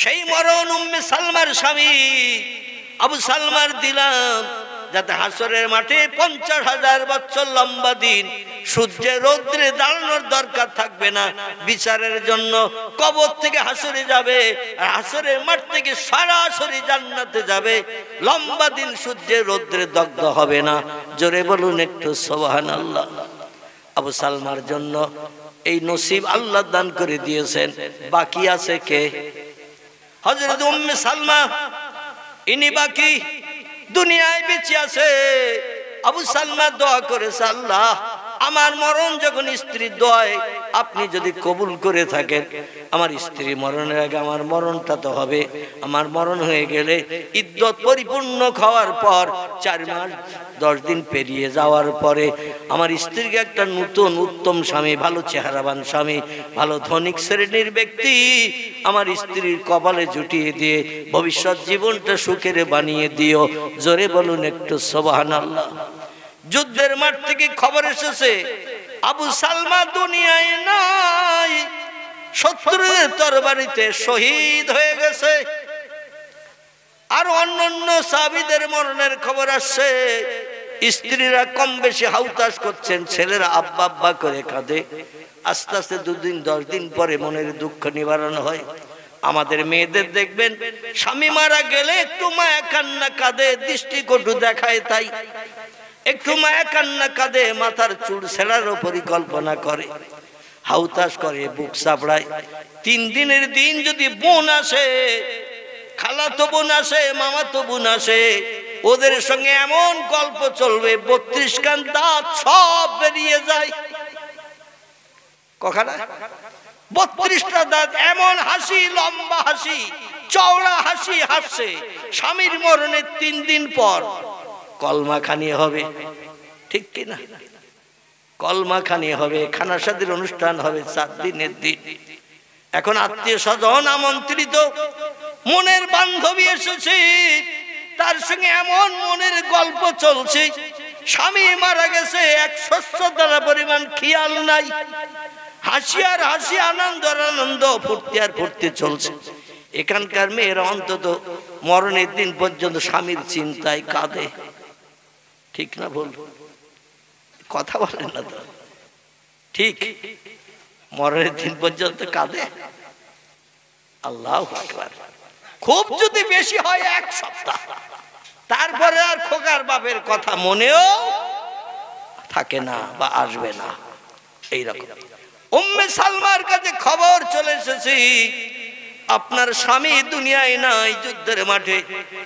সেই মরণ উম্মে সালমার স্বামী আবু সালমার দিলাম, যাতে হাসরের মাঠে 50,000 বছর লম্বা দিন সূর্যের রৌদ্রে দাঁড়ানোর দরকার থাকবে না। বিচারের জন্য কবর থেকে হাসরে যাবে, আর হাসরের মাঠ থেকে সরাসরি জান্নাতে যাবে। লম্বা দিন সূর্যের রৌদ্রে দগ্ধ হবে না। জোরে বলুন একটু সুবহানাল্লাহ। আবু সালমার জন্য এই নসিব আল্লাহ দান করে দিয়েছেন। বাকি আছে কে? হযরত উম্মে সালমা, ইনি বাকি, দুনিয়ায় বেঁচে আছে। আবু সালমা দোয়া করেছে, আল্লাহ আমার মরণ যখন স্ত্রীর দোয়ায় আপনি যদি কবুল করে থাকেন, আমার স্ত্রী মরণের আগে আমার মরণটা তো হবে। আমার মরণ হয়ে গেলে ইদ্যত পরিপূর্ণ খাওয়ার পর 4 মাস 10 দিন পেরিয়ে যাওয়ার পরে আমার স্ত্রীকে একটা নতুন উত্তম স্বামী, ভালো চেহারাবান স্বামী, ভালো ধনিক শ্রেণীর ব্যক্তি আমার স্ত্রীর কপালে জুটিয়ে দিয়ে ভবিষ্যৎ জীবনটা সুখের বানিয়ে দিও। জোরে বলুন একটু সুবহানাল্লাহ। যুদ্ধের মাঠ থেকে খবর এসেছে আবু সালমা দুনিয়ায় নাই, শত্রুদের তরবারিতে শহীদ হয়ে গেছে। আর অন্যান্য সাহাবীদের মরণের খবর আসছে। স্ত্রীরা কম বেশি হাউতাস করছেন, ছেলেরা আব্বা আব্বা করে কাঁদে। আস্তে আস্তে 2 দিন 10 দিন পরে মনের দুঃখ নিবারণ হয়। আমাদের মেয়েদের দেখবেন স্বামী মারা গেলে একটু মায়া কান্না কাঁদে, দৃষ্টিকটু দেখায়, তাই একটু মায়া কান্না কাঁদে, মাথার চুল ছেঁড়ারও পরিকল্পনা করে, হাউতাস করে, বুক চাপড়ায়। 3 দিনের দিন যদি বোন আসে, খালাতো বোন আসে, মামাতো বোন আসে, ওদের সঙ্গে এমন গল্প চলবে 32 খান দাঁত সব বেরিয়ে যায়। কখানা 32টা দাঁত, এমন হাসি, লম্বা হাসি, চওড়া হাসি হাসছে। স্বামীর মরণের 3 দিন পর কলমা খানি হবে, ঠিক কিনা? কলমা খানি হবে, খানা শাদীর অনুষ্ঠান হবে 4 দিনের দিন। এখন আত্মীয় স্বজন আমন্ত্রিত, মনের বান্ধবী এসেছে, তার সঙ্গে এমন মনের গল্প চলছে। স্বামী মারা গেছে, 1 শস্য দানা পরিমাণ খেয়াল নাই, হাসি আর হাসি, আনন্দ আর আনন্দ, ফুর্তি আর ফুর্তি চলছে। এখানকার মেয়েরা অন্তত মরণের দিন পর্যন্ত স্বামীর চিন্তায় কাঁদে, ঠিক না ভুল? কথা বলেন না তো, ঠিক? মরণের দিন পর্যন্ত কাঁদে। আল্লাহু আকবার। খুব যদি বেশি হয় 1 সপ্তাহ, তারপরে আর খোকার বাপের কথা মনেও থাকে না বা আসবে না। এইরকম উম্মে সালমার কাছে খবর চলে এসেছে, আপনার স্বামী দুনিয়ায় নাই, যুদ্ধের মাঠে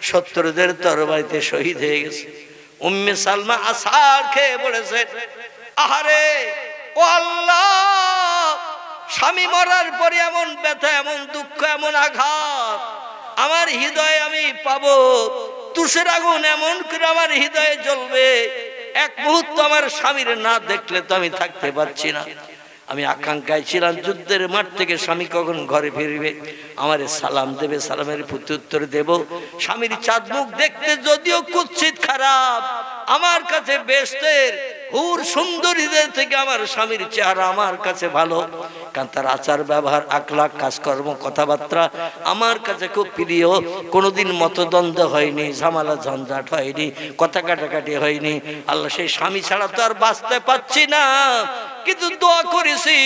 শত্রুদের তরবারিতে শহীদ হয়ে গেছে। উম্মে সালমা আছাড় খেয়ে পড়েছে, আহারে ও আল্লাহ, স্বামী মরার পরে এমন ব্যথা, এমন দুঃখ, এমন আঘাত আমার হৃদয়ে আমি পাবো। তুষের আগুন এমন করে আমার হৃদয়ে জ্বলবে, 1 মুহূর্ত আমার স্বামীর না দেখলে তো আমি থাকতে পারছি না। আমি আকাঙ্ক্ষায় ছিলাম যুদ্ধের মাঠ থেকে স্বামী কখন ঘরে ফিরবে, আমারে সালাম দেবে, সালামের প্রত্যুত্তর দেব। স্বামীর চাঁদ মুখ দেখতে যদিও কুৎসিত খারাপ, আমার কাছে বেহেশতের হুর সুন্দরীদের থেকে আমার স্বামীর চেহারা আমার কাছে ভালো, কারণ তার আচার ব্যবহার, আখলাক, কাজকর্ম, কথাবার্তা আমার কাছে খুব প্রিয়। কোনোদিন মতদ্বন্দ্ব হয়নি, ঝামেলা ঝঞ্ঝাট হয়নি, কথা কাটাকাটি হয়নি। আল্লাহ, সেই স্বামী ছাড়া তো আর বাঁচতে পারছি না, কিন্তু দোয়া করেছি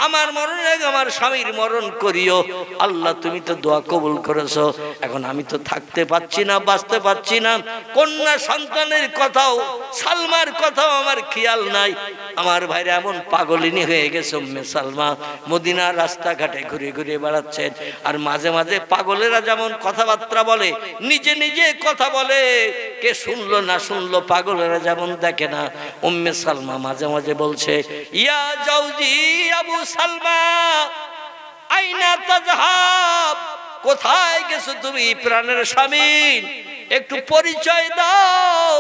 আমার মরণের আগে আমার স্বামীর মরণ করিও। আল্লাহ, তুমি তো দোয়া কবুল করেছো। এখন আমি তো থাকতে পাচ্ছি না, বাঁচতে পাচ্ছি না, কন্যা সন্তানের কথাও, সালমার কথাও আমার খেয়াল নাই। আমার ভাইরা এমন পাগলিনী হয়ে গেছে উম্মে সালমা, মদিনার রাস্তাঘাটে ঘুরে ঘুরে বেড়াচ্ছেন। আর মাঝে মাঝে পাগলেরা যেমন কথাবার্তা বলে, নিজে নিজে কথা বলে, কে শুনলো না শুনলো, পাগলেরা যেমন দেখে না, উম্মে সালমা মাঝে মাঝে বলছে, ইয়া জাওজি আবু সালমা আইনা তাযহাব, কোথায় গেছো তুমি প্রাণের স্বামী, একটু পরিচয় দাও,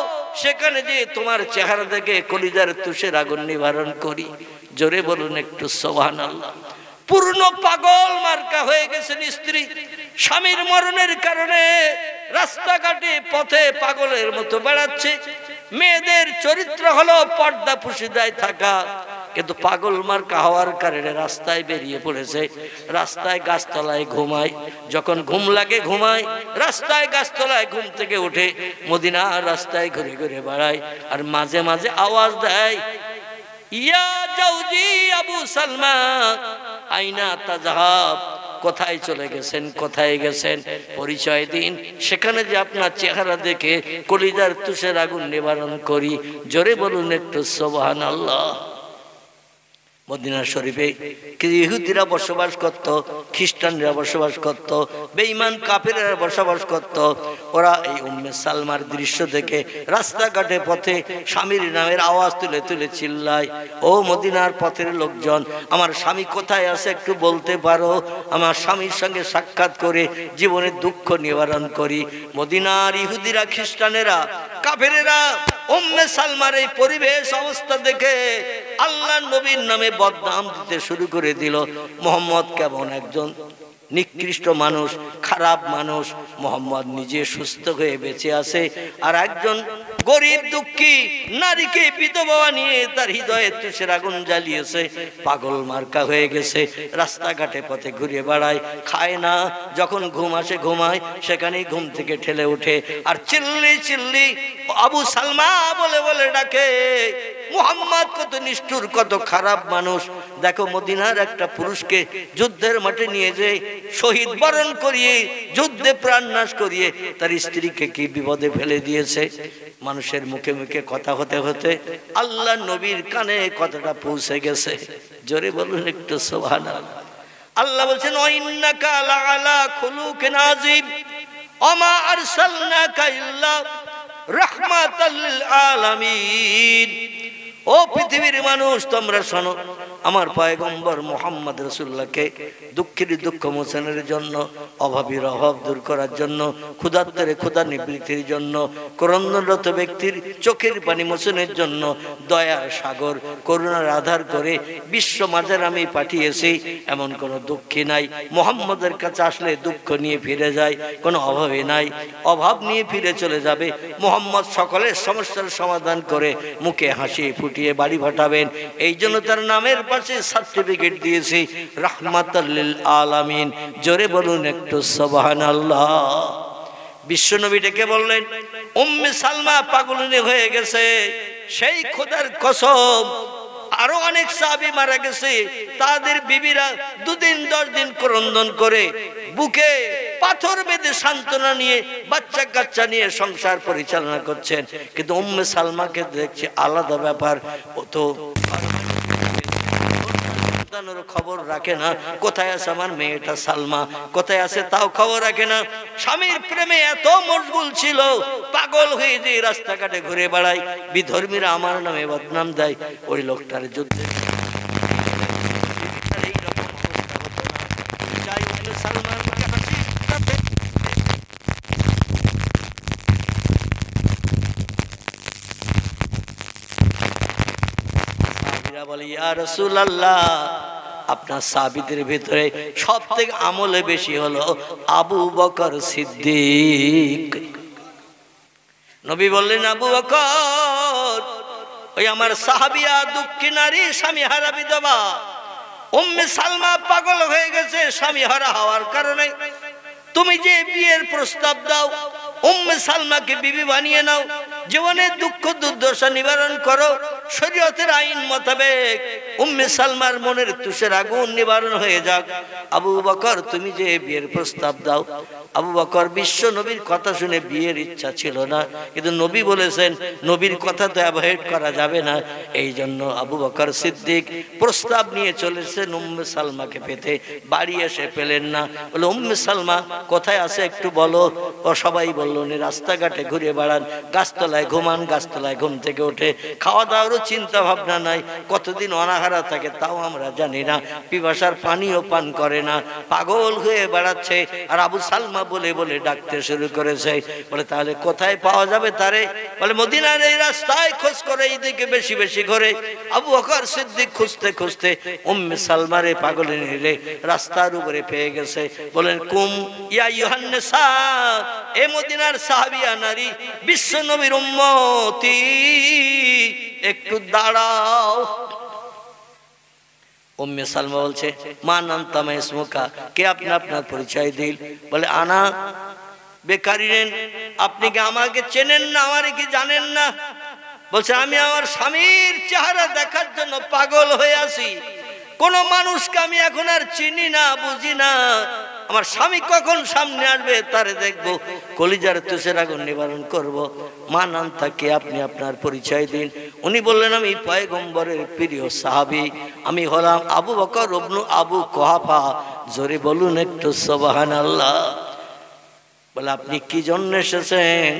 সেখানে যে তোমার চেহারা দেখে কলিজার তুষের আগুন নিবারণ করি। জোরে বলুন একটু সুবহানাল্লাহ। পূর্ণ পাগল মার্কা হয়ে গেছেন স্ত্রী, স্বামীর মরণের কারণে রাস্তাঘাটে পথে পাগলের মতো বেড়াচ্ছে। মেয়েদের চরিত্র হলো পর্দা পুশিদায় থাকা, কিন্তু পাগল মার্কা হওয়ার কারণে রাস্তায় বেরিয়ে পড়েছে। রাস্তায় গাছতলায় ঘুমায়, যখন ঘুম লাগে ঘুমায়, রাস্তায় গাছতলায় ঘুম থেকে উঠে মদিনার রাস্তায় ঘুরে ঘুরে বেড়ায়। আর মাঝে মাঝে আওয়াজ দেয়, ইয়া জাওজি আবু সালমা আইনা তাযহাব, কোথায় চলে গেছেন, কোথায় গেছেন, পরিচয় দিন, সেখানে যে আপনার চেহারা দেখে কলিজার তুষের আগুন নিবারণ করি। জোরে বলুন একটু সুবহানাল্লাহ। মদিনা শরীফে ইহুদিরা বসবাস করত, খ্রিস্টানরা বসবাস করত, বেঈমান কাফেররা বসবাস করত। ওরা এই উম্মে সালমার দৃশ্য দেখে রাস্তাঘাটে পথে স্বামীর নামের আওয়াজ তুলে তুলে চিল্লায়, ও মদিনার পথের লোকজন, আমার স্বামী কোথায় আছে একটু বলতে পারো, আমার স্বামীর সঙ্গে সাক্ষাৎ করে জীবনের দুঃখ নিবারণ করি। মদিনার ইহুদিরা, খ্রিস্টানেরা, কাফেরেরা উম্মে সালমার এই পরিবেশ অবস্থা দেখে আল্লাহ নবীর নামে বদনাম দিতে শুরু করে দিল। মোহাম্মদ কেমন একজন নিকৃষ্ট মানুষ, খারাপ মানুষ, মোহাম্মদ নিজে সুস্থ হয়ে বেঁচে আছে আর একজন গরিব দুঃখী নারীকে বিধবা নিয়ে তার হৃদয়ে তুষের আগুন জ্বালিয়েছে, পাগল মার্কা হয়ে গেছে, রাস্তাঘাটে পথে ঘুরে বেড়ায়, খায় না, যখন ঘুম আসে ঘুমায়, সেখানেই ঘুম থেকে ঠেলে উঠে আর চিল্লি চিল্লি আবু সালমা বলে বলে ডাকে। মুহাম্মদ কত নিষ্ঠুর, কত খারাপ মানুষ। দেখো মদিনার একটা পুরুষকে যুদ্ধের মাঠে নিয়ে যে শহীদ বরণ করিয়ে, যুদ্ধে প্রাণ নাশ করিয়ে তার স্ত্রীকে কি বিপদে ফেলে দিয়েছে। মানুষের মুখে মুখে কথা হতে হতে আল্লাহ নবীর কানে কথাটা পৌঁছে গেছে। জোরে বলুন একটু সুবহানাল্লাহ। আল্লাহ বলছেন, ওয়াইন্নাকা লাআলা খুলুকিন আযীম ওমা আরসালনাকা ইল্লা রাহমাতাল লিল আলামিন। ও পৃথিবীর মানুষ, তোমরা শোনো, আমার পয়গম্বর মুহাম্মদ রাসূলুল্লাহকে দুঃখের দুঃখ মোচনের জন্য, অভাবীর অভাব দূর করার জন্য, ক্ষুধার্তের ক্ষুধা নিবৃত্তির জন্য, ক্রন্দনরত ব্যক্তির চোখের পানি মোচনের জন্য দয়ার সাগর, করুণার আধার করে বিশ্ব মাঝে আমি পাঠিয়েছি। এমন কোনো দুঃখী নাই, মুহাম্মদের কাছে আসলে দুঃখ নিয়ে ফিরে যায়, কোনো অভাবী নাই, অভাব নিয়ে ফিরে চলে যাবে। মুহাম্মদ সকলের সমস্যার সমাধান করে মুখে হাসি ফুটিয়ে বাড়ি পাঠাবেন। এই জন্য তার নামের পাশে সার্টিফিকেট দিয়েছি রাহমাতাল লিল আলামিন। জোরে বলুন একটু সুবহানাল্লাহ। বিশ্বনবী ডেকে বললেন, উম্মে সালমা পাগলিনী হয়ে গেছে, সেই খোদার কসম আরো অনেক সাহাবী মারা গেছে, তাদের বিবিরা 2 দিন 10 দিন ক্রন্দন করে বুকে পাথর বেঁধে সান্ত্বনা নিয়ে বাচ্চা কাচ্চা নিয়ে সংসার পরিচালনা করছেন। কিন্তু উম্মে সালমাকে দেখছে আলাদা ব্যাপার, ও তো খবর রাখে না, কোথায় আছে আমার মেয়েটা সালমা, কোথায় আছে তাও খবর রাখে না। স্বামীর প্রেমে এত মশগুল ছিল, পাগল হয়ে যে রাস্তাঘাটে ঘুরে বেড়ায়, বিধর্মীরা আমার নামে বদনাম দেয়। ওই লোকটার যুদ্ধে বলে, ইয়া রাসূলুল্লাহ, আপনার সাহাবীদের ভিতরে সবথেকে আমলে বেশি হলো আবু বকর সিদ্দিক। নবী বললেন, আবু বকর ওই আমার সাহাবিয়া দুঃখী নারী, স্বামী হারা বিধবা, উম্মে সালমা পাগল হয়ে গেছে স্বামী হারা হওয়ার কারণে। তুমি যে বিয়ের প্রস্তাব দাও, উম্মে সালমাকে বিবি বানিয়ে নাও, জীবনের দুঃখ দুর্দশা নিবারণ করো, শরীয়তের আইন মোতাবেক উম্মে সালমার মনের তুষের আগুন নিবারণ হয়ে যাক। আবু বকর তুমি যে বিয়ের প্রস্তাব দাও। আবু বকর বিশ্ব নবীর কথা শুনে বিয়ের ইচ্ছা ছিল না, কিন্তু নবী বলেছেন নবীর কথা তো অ্যাভয়েড করা যাবে না। এই জন্য আবু বকর সিদ্দিক প্রস্তাব নিয়ে চলেছেন উম্মে সালমাকে পেতে। বাড়ি এসে পেলেন না, বলে উম্মে সালমা কোথায় আছে একটু বলো। ও সবাই বলল, উনি রাস্তাঘাটে ঘুরে বেড়ান, গাছতলায় ঘুমান, গাছতলায় ঘুম থেকে ওঠে, খাওয়া দাওয়ারও চিন্তা ভাবনা নাই, কতদিন অনাহারা থাকে তাও আমরা জানি না, পিপাসার পানিও পান করে না, পাগল হয়ে বেড়াচ্ছে। আর আবু সালমা বলে বলে ডাকতে শুরু করেছে। বলে তাহলে কোথায় পাওয়া যাবে তারে? বলে মদিনার এই রাস্তায় খোঁজ করে, এইদিকে বেশি বেশি করে। আবু বকর সিদ্দিক খুঁজতে খুঁজতে উম্মে সালমারে পাগলিনীরে রাস্তার উপরে পেয়ে গেছে। বলেন, কুম ইয়া আইয়ুহান নিসা, এ মদিনার সাহাবিয়া নারী, বিশ্ব নবীর উম্মতি, একটু দাঁড়াও। উম্মে সালমা বলছে, মা নান্তা মা ইসমুকা, কে আপনি আপনার পরিচয় দিল। বলে, আনা বেকারিনেন, আপনি কি আমাকে চেনেন না, আমারে কি জানেন না? বলছে, আমি আমার স্বামীর চেহারা দেখার জন্য পাগল হয়ে আছি, কোন মানুষকে আমি এখন আর চিনি না, বুঝি না। আমার স্বামী কখন সামনে আসবে তারে দেখবো, কলিজার তুষের আগুন নিবারণ করব। মা নাম থাকে, আপনি আপনার পরিচয় দিন। উনি বললেন, আমি পয়গম্বরের প্রিয় সাহাবী, আমি হলাম আবু বকর ইবনে আবু কুহাফা। জোরে বলুন একটু সুবহানাল্লাহ। বলে, আপনি কি জন্য এসেছেন,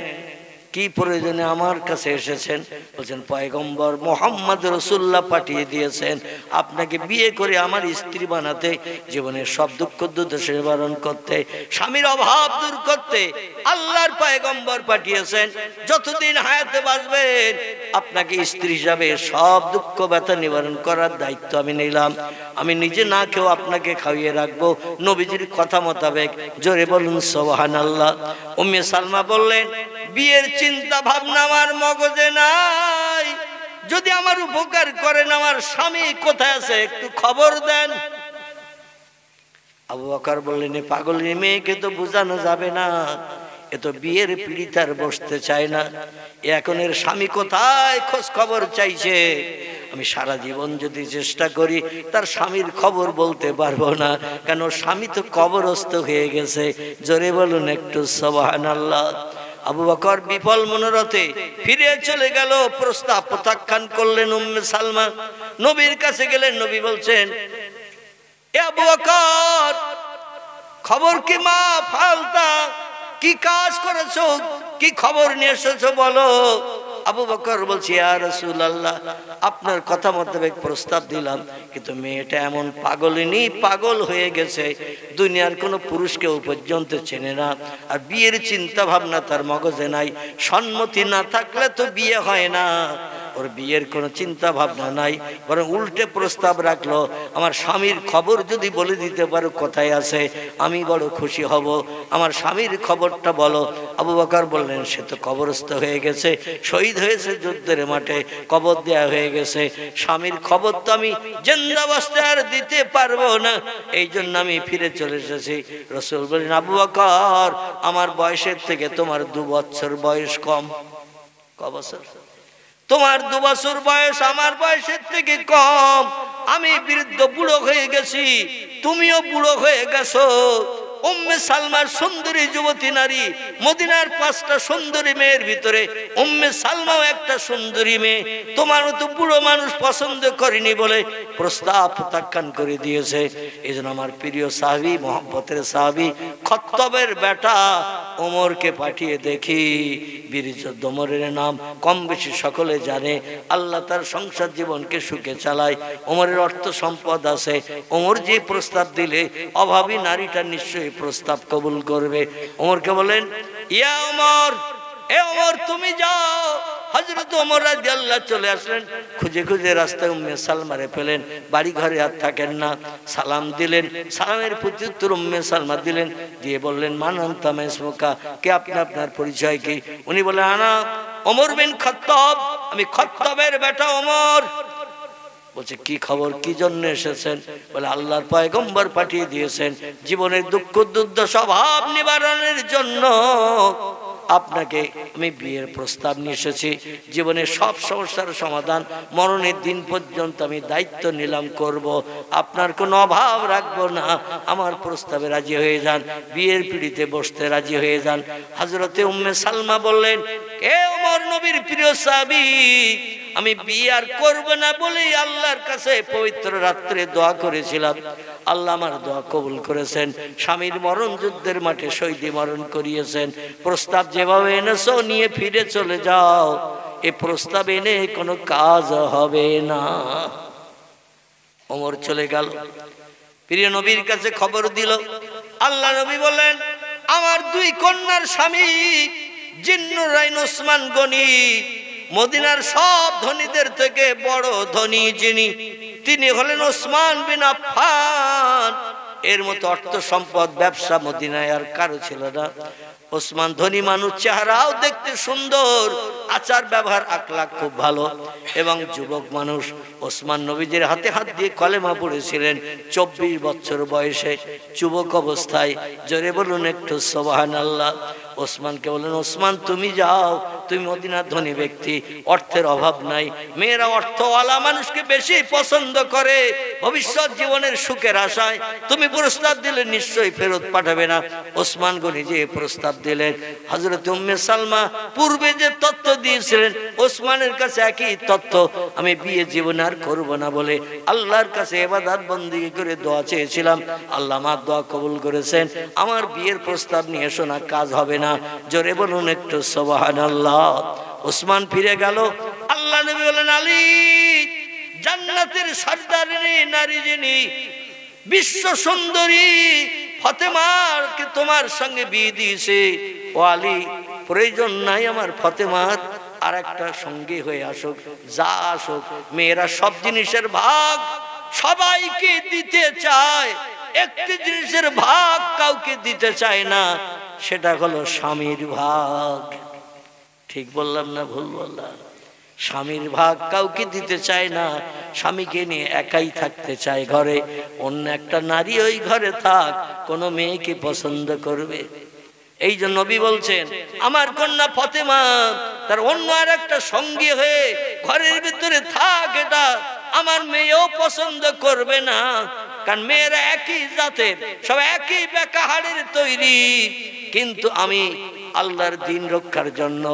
কি প্রয়োজনে আমার কাছে এসেছেন? বলছেন, পয়গম্বর মুহাম্মদ রাসূলুল্লাহ পাঠিয়ে দিয়েছেন আপনাকে বিয়ে করে আমার স্ত্রী বানাতে, জীবনের সব দুঃখ দুর্দশা নিবারণ করতে, স্বামীর অভাব দূর করতে আল্লাহর পয়গম্বর পাঠিয়েছেন। যতদিন হায়াতে বাঁচবেন আপনাকে স্ত্রী হিসাবে সব দুঃখ ব্যথা নিবারণ করার দায়িত্ব আমি নিলাম। আমি নিজে না খেয়েও আপনাকে খাইয়ে রাখবো নবীজির কথা মোতাবেক। জোরে বলুন সুবহানাল্লাহ। উম্মে সালমা বললেন, বিয়ের চিন্তা ভাবনা আমার মগজে নাই, যদি আমার উপকার করেন আমার স্বামী কোথায় আছে একটু খবর দেন। আবু বকর বললেন, পাগলি মেয়েকে তো বোঝানো যাবে না, এ তো বিয়ের পিড়িতে আর বসতে চায় না, এখন এর স্বামী কোথায় খোঁজ খবর চাইছে। আমি সারা জীবন যদি চেষ্টা করি তার স্বামীর খবর বলতে পারবো না, কেন স্বামী তো কবরস্থ হয়ে গেছে। জোরে বলুন একটু সুবহানাল্লাহ। আবু বকর বিফল মনোরথে ফিরে চলে গেল, প্রস্তাব প্রত্যাখ্যান করলেন উম্মে সালমা। নবীর কাছে গেলেন, নবী বলছেন, এ আবু বকর, খবর কি? মা ফালতা, কি কাজ করেছো, কি খবর নিয়ে এসেছো বলো। আবু বকর বলছে, ইয়া রাসূলুল্লাহ, আপনার কথা মোতাবেক প্রস্তাব দিলাম, কিন্তু মেয়েটা এমন পাগলিনী, পাগল হয়ে গেছে, দুনিয়ার কোনো পুরুষকেও পর্যন্ত চেনে না, আর বিয়ের চিন্তা ভাবনা তার মগজে নাই। সম্মতি না থাকলে তো বিয়ে হয় না, ওর বিয়ের কোনো চিন্তা ভাবনা নাই, বরং উল্টে প্রস্তাব রাখলো, আমার স্বামীর খবর যদি বলে দিতে পারো কোথায় আছে আমি বড় খুশি হব, আমার স্বামীর খবরটা বলো। আবু বকর বললেন, সে তো কবরস্থ হয়ে গেছে, শহীদ হয়েছে যুদ্ধের মাঠে, কবর দেয়া হয়ে গেছে, স্বামীর খবর তো আমি জিন্দাবস্থায় আর দিতে পারবো না, এই জন্য আমি ফিরে চলে এসেছি। রাসূল বলেন, আবু বকর, আমার বয়সের থেকে তোমার 2 বছর বয়স কম। ক বছর? তোমার 2 বছর বয়স আমার বয়সের থেকে কম, আমি বৃদ্ধ বুড়ো হয়ে গেছি, তুমিও বুড়ো হয়ে গেছো। উম্মে সালমার সুন্দরী যুবতী নারী, মদিনার 5টা সুন্দরী মেয়ের ভিতরে উম্মে সালমাও একটা সুন্দরী মেয়ে, তোমার মতো বুড়ো মানুষ পছন্দ করেনি বলে প্রস্তাব প্রত্যাখ্যান করে দিয়েছে। এজন্য আমার প্রিয় সাহাবী, মহব্বতের সাহাবী খত্তবের বেটা ওমরকে পাঠিয়ে দেখি। বীর যোদ্ধা ওমরের নাম কম বেশি সকলে জানে, আল্লাহ তার সংসার জীবনকে সুখে চালায়, ওমরের অর্থ সম্পদ আছে, ওমর যে প্রস্তাব দিলে অভাবী নারীটা নিশ্চয়ই প্রস্তাব কবুল করবে। ওমরকে বলেন, ইয়া ওমর, এ ওমর তুমি যাও। হযরত ওমর রাদিয়াল্লাহু চলে আসলেন, খুঁজে খুঁজে রাস্তায় উম্মে সালমারে পেলেন, বাড়ি ঘরে আর থাকেন না। সালাম দিলেন, সালামের প্রত্যুত্তর উম্মে সালমা দিলেন, দিয়ে বললেন, মান আনতা মা ইসমুকা, কে আপনি, আপনার পরিচয় কি? উনি বলেন, আনা ওমর বিন খাত্তাব, আমি খাত্তাবের বেটা ওমর। বলছে, কি খবর, কি জন্য এসেছেন? বলে, আল্লাহর পয়গম্বর পাঠিয়ে দিয়েছেন জীবনের দুঃখ দুর্দশা অভাব নিবারণের জন্য আপনাকে আমি বিয়ের প্রস্তাব নিয়ে এসেছি। জীবনের সব সমস্যার সমাধান মরণের দিন পর্যন্ত আমি দায়িত্ব নিলাম করব, আপনার কোনো অভাব রাখবো না। আমার প্রস্তাবে রাজি হয়ে যান, বিয়ের পিড়িতে বসতে রাজি হয়ে যান। হযরতে উম্মে সালমা বললেন, এ ওমর, নবীর প্রিয় সাহাবী, আমি বিয়ে আর করব না বলেই আল্লাহর কাছে পবিত্র রাত্রে দোয়া করেছিলাম, আল্লাহ আমার দোয়া কবুল করেছেন, স্বামীর মরণ যুদ্ধের মাঠে শহীদি মরণ করিয়েছেন। প্রস্তাব যেভাবে এনেছো নিয়ে ফিরে চলে যাও, এ প্রস্তাব এনে কোনো কাজ হবে না। ওমর চলে গেল, প্রিয় নবীর কাছে খবর দিল। আল্লাহ নবী বললেন, আমার 2 কন্যার স্বামী জিন্নুরাইন ওসমান গনি, মদিনার সব ধনীদের থেকে বড় ধনী যিনি, তিনি হলেন ওসমান বিন আফফান। এর মতো অর্থ সম্পদ ব্যবসা মদিনায় আর কারো ছিল না। ওসমান ধনী মানুষ, চেহারাও দেখতে সুন্দর, আচার ব্যবহার আখলাক খুব ভালো, এবং যুবক মানুষ। ওসমান নবীজির হাতে হাত দিয়ে কলেমা পড়েছিলেন 24 বছর বয়সে, যুবক অবস্থায়। জোরে বলুন একটু সুবহানাল্লাহ। ওসমানকে বলেন, ওসমান তুমি যাও, তুমি মদিনার ধনী ব্যক্তি, অর্থের অভাব নাই, মেয়েরা অর্থওয়ালা মানুষকে বেশি পছন্দ করে, ভবিষ্যৎ জীবনের সুখের আশায় তুমি প্রস্তাব দিলে নিশ্চয়ই ফেরত পাঠাবে না। ওসমান গনি যে প্রস্তাব দিলেন, হযরত উম্মে সালমা পূর্বে যে তথ্য দিয়েছিলেন ওসমানের কাছে একই তথ্য, আমি বিয়ে জীবন আর করব না বলে আল্লাহর কাছে ইবাদত বন্দেগী করে দোয়া চেয়েছিলাম, আল্লাহ আমার দোয়া কবুল করেছেন, আমার বিয়ের প্রস্তাব নিয়ে শোনা কাজ হবে না। জোরে বলুন একটু সুবহানাল্লাহ। ওসমান ফিরে গেল। আল্লাহ নবী বলেন, আলী জান্নাতের সর্দারিনী নারী যিনি, বিশ্ব সুন্দরী ফাতেমাকে তোমার সঙ্গে বিয়ে দিয়েছে, ও আলী প্রয়োজন নাই আমার ফাতেমার আর একটা সঙ্গী হয়ে আসুক, যা আসুক। মেয়েরা সব জিনিসের ভাগ সবাইকে দিতে চায়, একটি জিনিসের ভাগ কাউকে দিতে চায় না, সেটা হলো স্বামীর ভাগ। ঠিক বললাম না ভুল বললাম? স্বামীর ভাগ কাউকে দিতে চায় না, স্বামীকে নিয়ে একাই থাকতে চায় ঘরে। অন্য একটা নারী ওই ঘরে থাক, কোনো মেয়েকে পছন্দ করবে? এই জন্য নবী বলছেন, আমার কন্যা ফাতেমা তার অন্য আর একটা সঙ্গী হয়ে ঘরের ভিতরে থাক, এটা আমার মেয়েও পছন্দ করবে না। কারণ মেয়েরা একই জাতের, সব একই বেকাহাড়ের তৈরি, কিন্তু আমি আল্লাহর দিন রক্ষার জন্য,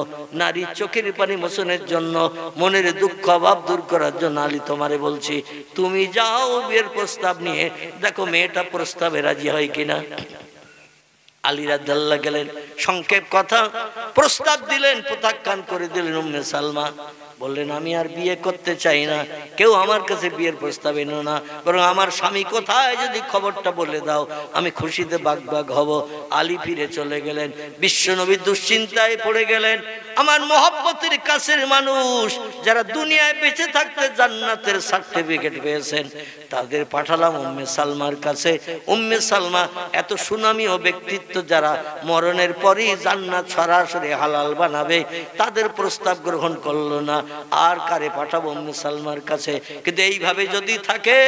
নারী চোখের পানি মোচনের জন্য, মনের দুঃখ অভাব দূর করার জন্য আলী তোমারে বলছি, তুমি যাও বিয়ের প্রস্তাব নিয়ে, দেখো মেয়েটা প্রস্তাবে রাজি হয় কিনা। আলী রাদিয়াল্লাহু আনহু গেলেন, সংক্ষেপ কথা, প্রস্তাব দিলেন, প্রত্যাখ্যান করে দিলেন। উম্মে সালমা বললেন, আমি আর বিয়ে করতে চাই না, কেউ আমার কাছে বিয়ের প্রস্তাব এনো না, বরং আমার স্বামী কোথায় যদি খবরটা বলে দাও, আমি খুশিতে বাগবাগ হব। আলী ফিরে চলে গেলেন। বিশ্বনবী দুশ্চিন্তায় পড়ে গেলেন। আমার মহব্বতের কাছের মানুষ যারা দুনিয়ায় বেঁচে থাকতে জান্নাতের সার্টিফিকেট পেয়েছেন, তাদের পাঠালাম উম্মে সালমার কাছে। উম্মে সালমা এত সুনামি ও ব্যক্তিত্ব, যারা মরণের পরই জান্নাত সরাসরি হালাল বানাবে, তাদের প্রস্তাব গ্রহণ করলো না। আর কারে পাঠাবো? উম্মে সালমার কাছে। কিন্তু এইভাবে যদি থাকে,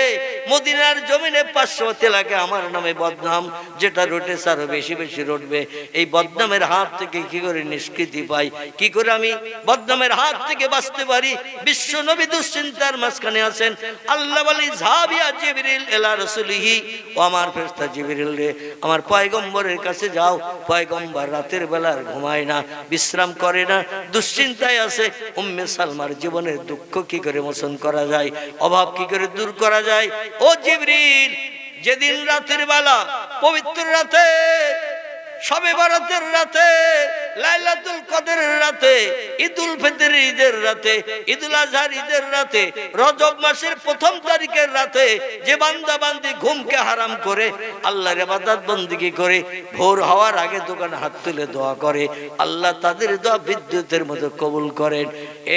মদিনার জমিনে 500 এলাকায় আমার নামে বদনাম যেটা রটেছে আরো বেশি বেশি রটবে। এই বদনামের হাত থেকে কি করে নিষ্কৃতি পাই, কি করে আমি বদনামের হাত থেকে বাঁচতে পারি? বিশ্ব নবী দুশ্চিন্তার মাঝখানে আছেন। আল্লাহ বলি, যাবিয়া জিবরিল ইলা রাসূলিহি, ও আমার ফেরেশতা জিবরিল রে, আমার পয়গম্বরের কাছে যাও। পয়গম্বর রাতের বেলা ঘুমায় না, বিশ্রাম করে না, দুশ্চিন্তায় আছে। উম্মে সালমার জীবনের দুঃখ কি করে মোচন করা যায়, অভাব কি করে দূর করা যায়। ও জিবরিল, যেদিন রাতের বেলা, পবিত্র রাতে, শবে বরাতের রাতে, লাইলাতুল কদরের রাতে, ঈদুল ফিতর ঈদের রাতে, ঈদুল আজহার ঈদের রাতে, রজব মাসের 1ম তারিখের রাতে যে বান্দা বান্দি ঘুমকে হারাম করে আল্লাহর ইবাদত বন্দেগী করে, ভোর হওয়ার আগে দোকানে হাত তুলে দোয়া করে, আল্লাহ তাদের দোয়া বিদ্যুতের মতো কবুল করেন।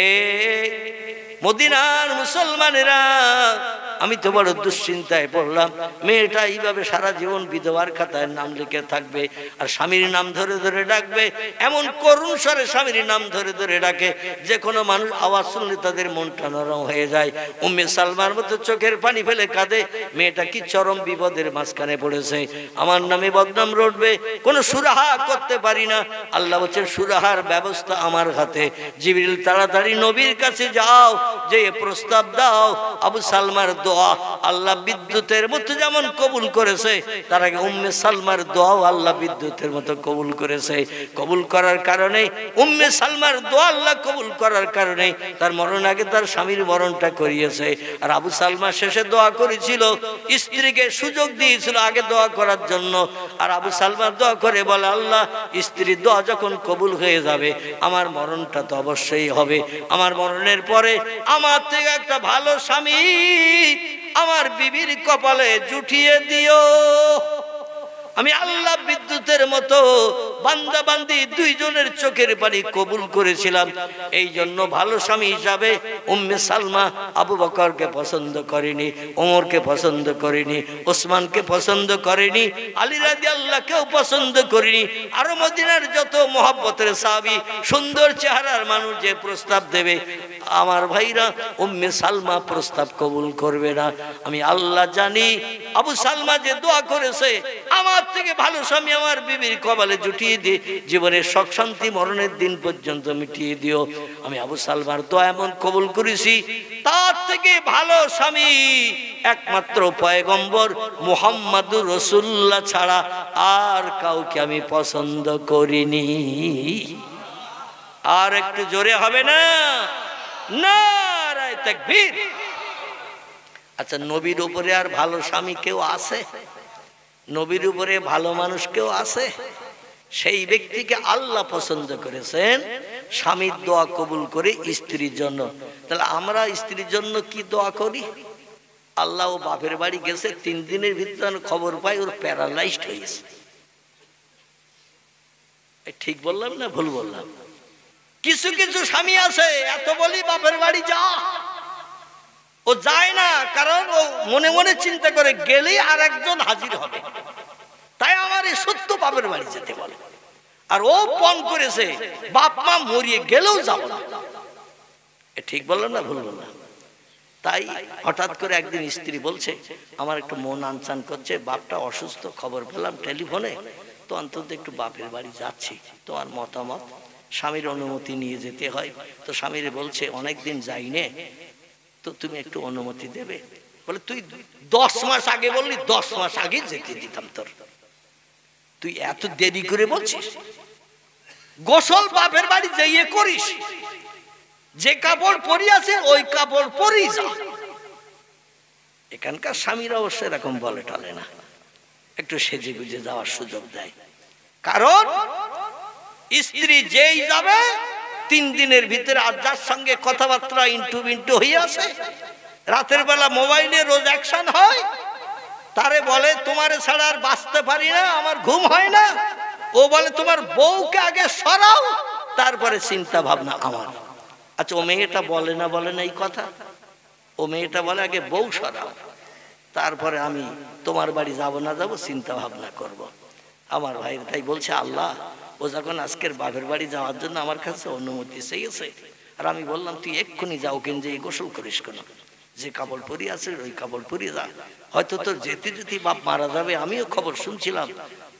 এ মদিনার মুসলমানেরা, আমি তো বড় দুশ্চিন্তায় পড়লাম। মেয়েটা এইভাবে সারা জীবন বিধবার খাতায় নাম লিখে থাকবে, আর স্বামীর নাম ধরে ধরে ডাকবে, এমন করুণ স্বরে স্বামীর নাম ধরে ধরে ডাকে, যে কোনো মানুষ আওয়াজ শুনলে তাদের মনটা নরম হয়ে যায়। উম্মে সালমার মতো চোখের পানি ফেলে কাঁদে। মেয়েটা কি চরম বিপদের মাঝখানে পড়েছে, আমার নামে বদনাম রটবে, কোনো সুরাহা করতে পারি না। আল্লাহ বলছেন, সুরাহার ব্যবস্থা আমার হাতে। জিবরিল তাড়াতাড়ি নবীর কাছে যাও, যে প্রস্তাব দাও। আবু সালমার দোয়া আল্লাহ বিদ্যুতের মতো যেমন কবুল করেছে, তার আগে উম্মে সালমার দোয়াও আল্লাহ বিদ্যুতের মতো কবুল করেছে। কবুল করার কারণে, উম্মে সালমার দোয়া আল্লাহ কবুল করার কারণে তার মরণ আগে তার স্বামীর মরণটা করিয়েছে। আর আবু সালমা শেষে দোয়া করেছিল, স্ত্রীকে সুযোগ দিয়েছিল আগে দোয়া করার জন্য। আর আবু সালমা দোয়া করে বলে, আল্লাহ, স্ত্রীর দোয়া যখন কবুল হয়ে যাবে, আমার মরণটা তো অবশ্যই হবে। আমার মরণের পরে আমার থেকে একটা ভালো স্বামী আমার বিবির কপালে জুটিয়ে দিও। আমি আল্লাহ বিদ্যুতের মতো বান্দা বান্দি দুইজনের চোখের পানি কবুল করেছিলাম। এই জন্য ভালো স্বামী হিসাবে উম্মে সালমা আবু বকরকে পছন্দ করেনি, ওমরকে পছন্দ করেনি, ওসমানকে পছন্দ করেনি, আলী রাদিয়াল্লাহুকেও পছন্দ করেনি। আরো মদিনার যত মহব্বতের সাহাবী, সুন্দর চেহারার মানুষ যে প্রস্তাব দেবে, আমার ভাইরা, উম্মে সালমা প্রস্তাব কবুল করবে না। আমি আল্লাহ জানি, আবু সালমা যে দোয়া করেছে আমার থেকে ভালো স্বামী আমার বিবির কপালে জুটিয়ে দিয়ে জীবনের সুখ শান্তি মরণের দিন পর্যন্ত মিটিয়ে দিও। আমি আবু সালমার দোয়া এমন কবুল করেছি, তার থেকে ভালো স্বামী একমাত্র পয়গম্বর মুহাম্মাদুর রাসূলুল্লাহ ছাড়া আর কাউকে আমি পছন্দ করিনি। আর একটু জোরে হবে না? নারায়ে তাকবীর। আচ্ছা, নবীর উপরে আর ভালো স্বামী কেউ আছে? নবীর উপরে ভালো মানুষ কেউ আছে? সেই ব্যক্তিকে আল্লাহ পছন্দ করেছেন স্বামীর দোয়া কবুল করে স্ত্রীর জন্য। তাহলে আমরা স্ত্রীর জন্য কি দোয়া করি? আল্লাহ ও বাপের বাড়ি গেছে, 3 দিনের ভিতরে খবর পাই ওর প্যারালাইজড হয়েছে। ঠিক বললাম না ভুল বললাম? কিছু কিছু স্বামী আছে এত বলি বাপের বাড়ি যা, ও যায় না, কারণ ও মনে মনে চিন্তা করে গেলেই আর একজন হাজির হবে, তাই আমার এই সত্য বাপের বাড়ি যেতে বলে। আর ও পণ করেছে বাপ মা মরিয়ে গেলেও যাব না। ঠিক বললাম না ভুল বললাম? তাই হঠাৎ করে একদিন স্ত্রী বলছে আমার একটু মন আনচান করছে, বাপটা অসুস্থ, খবর পেলাম টেলিফোনে, তো অন্তত একটু বাপের বাড়ি যাচ্ছি, তোমার মতামত? স্বামীর অনুমতি নিয়ে যেতে হয়। তো স্বামীরে বলছে অনেকদিন যাইনে, তো তুমি একটু অনুমতি দেবে? বলে তুই 10 মাস আগে বললি, 10 মাস আগে যেতে দিতাম তোর, তুই এত দেরি করে বলছিস? গোসল বাপের বাড়ি যাইয়ে করিস, যে কাপড় পরি আছে ওই কাপড় পরি যা। এখানকার স্বামীরা অবশ্য এরকম বলে টলে না, একটু সেজে গুজে যাওয়ার সুযোগ দেয়। কারণ স্ত্রী যেই যাবে 3 দিনের ভিতরে আর যার সঙ্গে কথাবার্তা ইন্টু বিন্টু হয়ে আছে, রাতের বেলা মোবাইলে রোজ অ্যাকশন হয়, তারে বলে তোমারে ছাড়া আর বাঁচতে পারি না, আমার ঘুম হয় না। ও বলে তোমার বউকে আগে সরাও, তারপরে চিন্তা ভাবনা আমার। আচ্ছা, ও মেয়েটা বলে না এই কথা? ও মেয়েটা বলে আগে বউ সরাও, তারপরে আমি তোমার বাড়ি যাব না যাব চিন্তা ভাবনা করব। আমার ভাই তাই বলছে আল্লাহ, ও যখন আজকের বাপের বাড়ি যাওয়ার জন্য আমার কাছে অনুমতি চেয়েছে, আর আমি বললাম তুই এক্ষুনি যাও, কেন যে গোসল করিস কেন, যে কাপড় পরি আছে ওই কাপড় পরি যা, হয়তো তোর যেতে যেতে বাপ মারা যাবে। আমিও খবর শুনছিলাম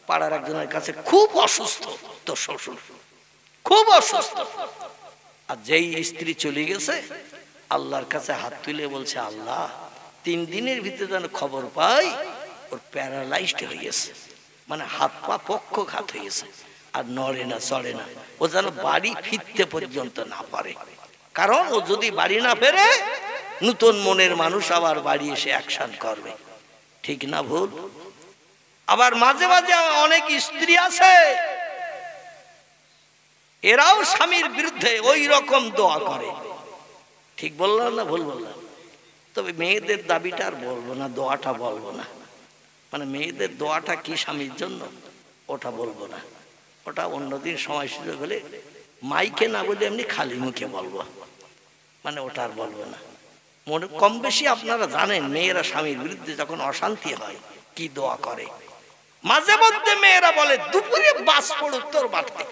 পাড়ার একজনের কাছে খুব অসুস্থ, তোর শ্বশুর খুব অসুস্থ। আর যেই স্ত্রী চলে গেছে আল্লাহর কাছে হাত তুলে বলছে আল্লাহ 3 দিনের ভিতরে যেন খবর পাই ওর প্যারালাইজড হয়ে গেছে, মানে হাত পা পক্ষঘাত হয়ে গেছে, আর নড়ে না চড়ে না, ও যেন বাড়ি ফিরতে পর্যন্ত না পারে। কারণ ও যদি বাড়ি না ফেরে নতুন মনের মানুষ আবার বাড়ি এসে অ্যাকশন করবে। ঠিক না ভুল? আবার মাঝে মাঝে অনেক স্ত্রী আছে এরাও স্বামীর বিরুদ্ধে ওই রকম দোয়া করে। ঠিক বললাম না ভুল বললাম? তবে মেয়েদের দাবিটা আর বলবো না, দোয়াটা বলবো না, মানে মেয়েদের দোয়াটা কি স্বামীর জন্য ওটা বলবো না, ওটা অন্যদিন সময় সুযোগ হলে মাইকে না বলে এমনি খালি মুখে বলবো, মানে ওটা আর বলবো না। মনে কম বেশি আপনারা জানেন মেয়েরা স্বামীর বিরুদ্ধে যখন অশান্তি হয় কি দোয়া করে। মাঝে মধ্যে মেয়েরা বলে দুপুরে বাস পড়ুক তোর বাড়তে,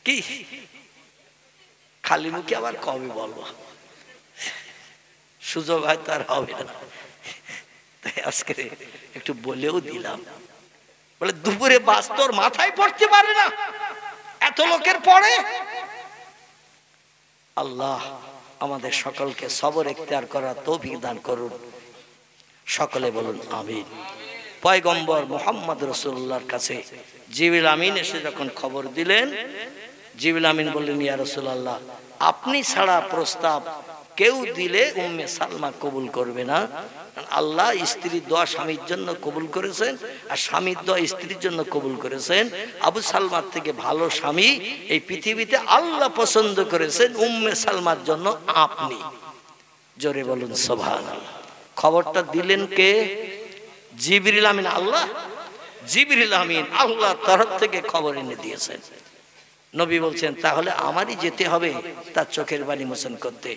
কি খালি মুখে আবার কবে বলবো, সুযোগ হয়তো আর হবে না, তাই আজকে একটু বলেও দিলাম। বলে দুপুরে বাস তোর মাথায় পড়তে পারে না, এত লোকের পড়ে। আল্লাহ আমাদের সকলকে সবর ইখতিয়ার করার তৌফিক দান করুন, সকলে বলুন আমিন। পয়গম্বর মুহাম্মদ রাসূলুল্লাহর কাছে জিবরিল আমিন এসে যখন খবর দিলেন, জিবরিল আমিন বললেন ইয়া রাসূলুল্লাহ, আপনি ছাড়া প্রস্তাব কেউ দিলে উম্মে সালমা কবুল করবে না। আল্লাহ স্ত্রীর দোয়া স্বামীর জন্য কবুল করেছেন, আর স্বামীর দোয়া স্ত্রীর জন্য কবুল করেছেন। আবু সালমার থেকে ভালো স্বামী এই পৃথিবীতে আল্লাহ পছন্দ করেছেন উম্মে সালমার জন্য আপনি। জোরে বলুন সুবহানাল্লাহ। খবরটা দিলেন কে? জিবরিল আমিন। আল্লাহ জিবরিল আমিন আল্লাহর তরফ থেকে খবর এনে দিয়েছেন। নবী বলছেন তাহলে আমারই যেতে হবে তার চোখের পানি মোচন করতে।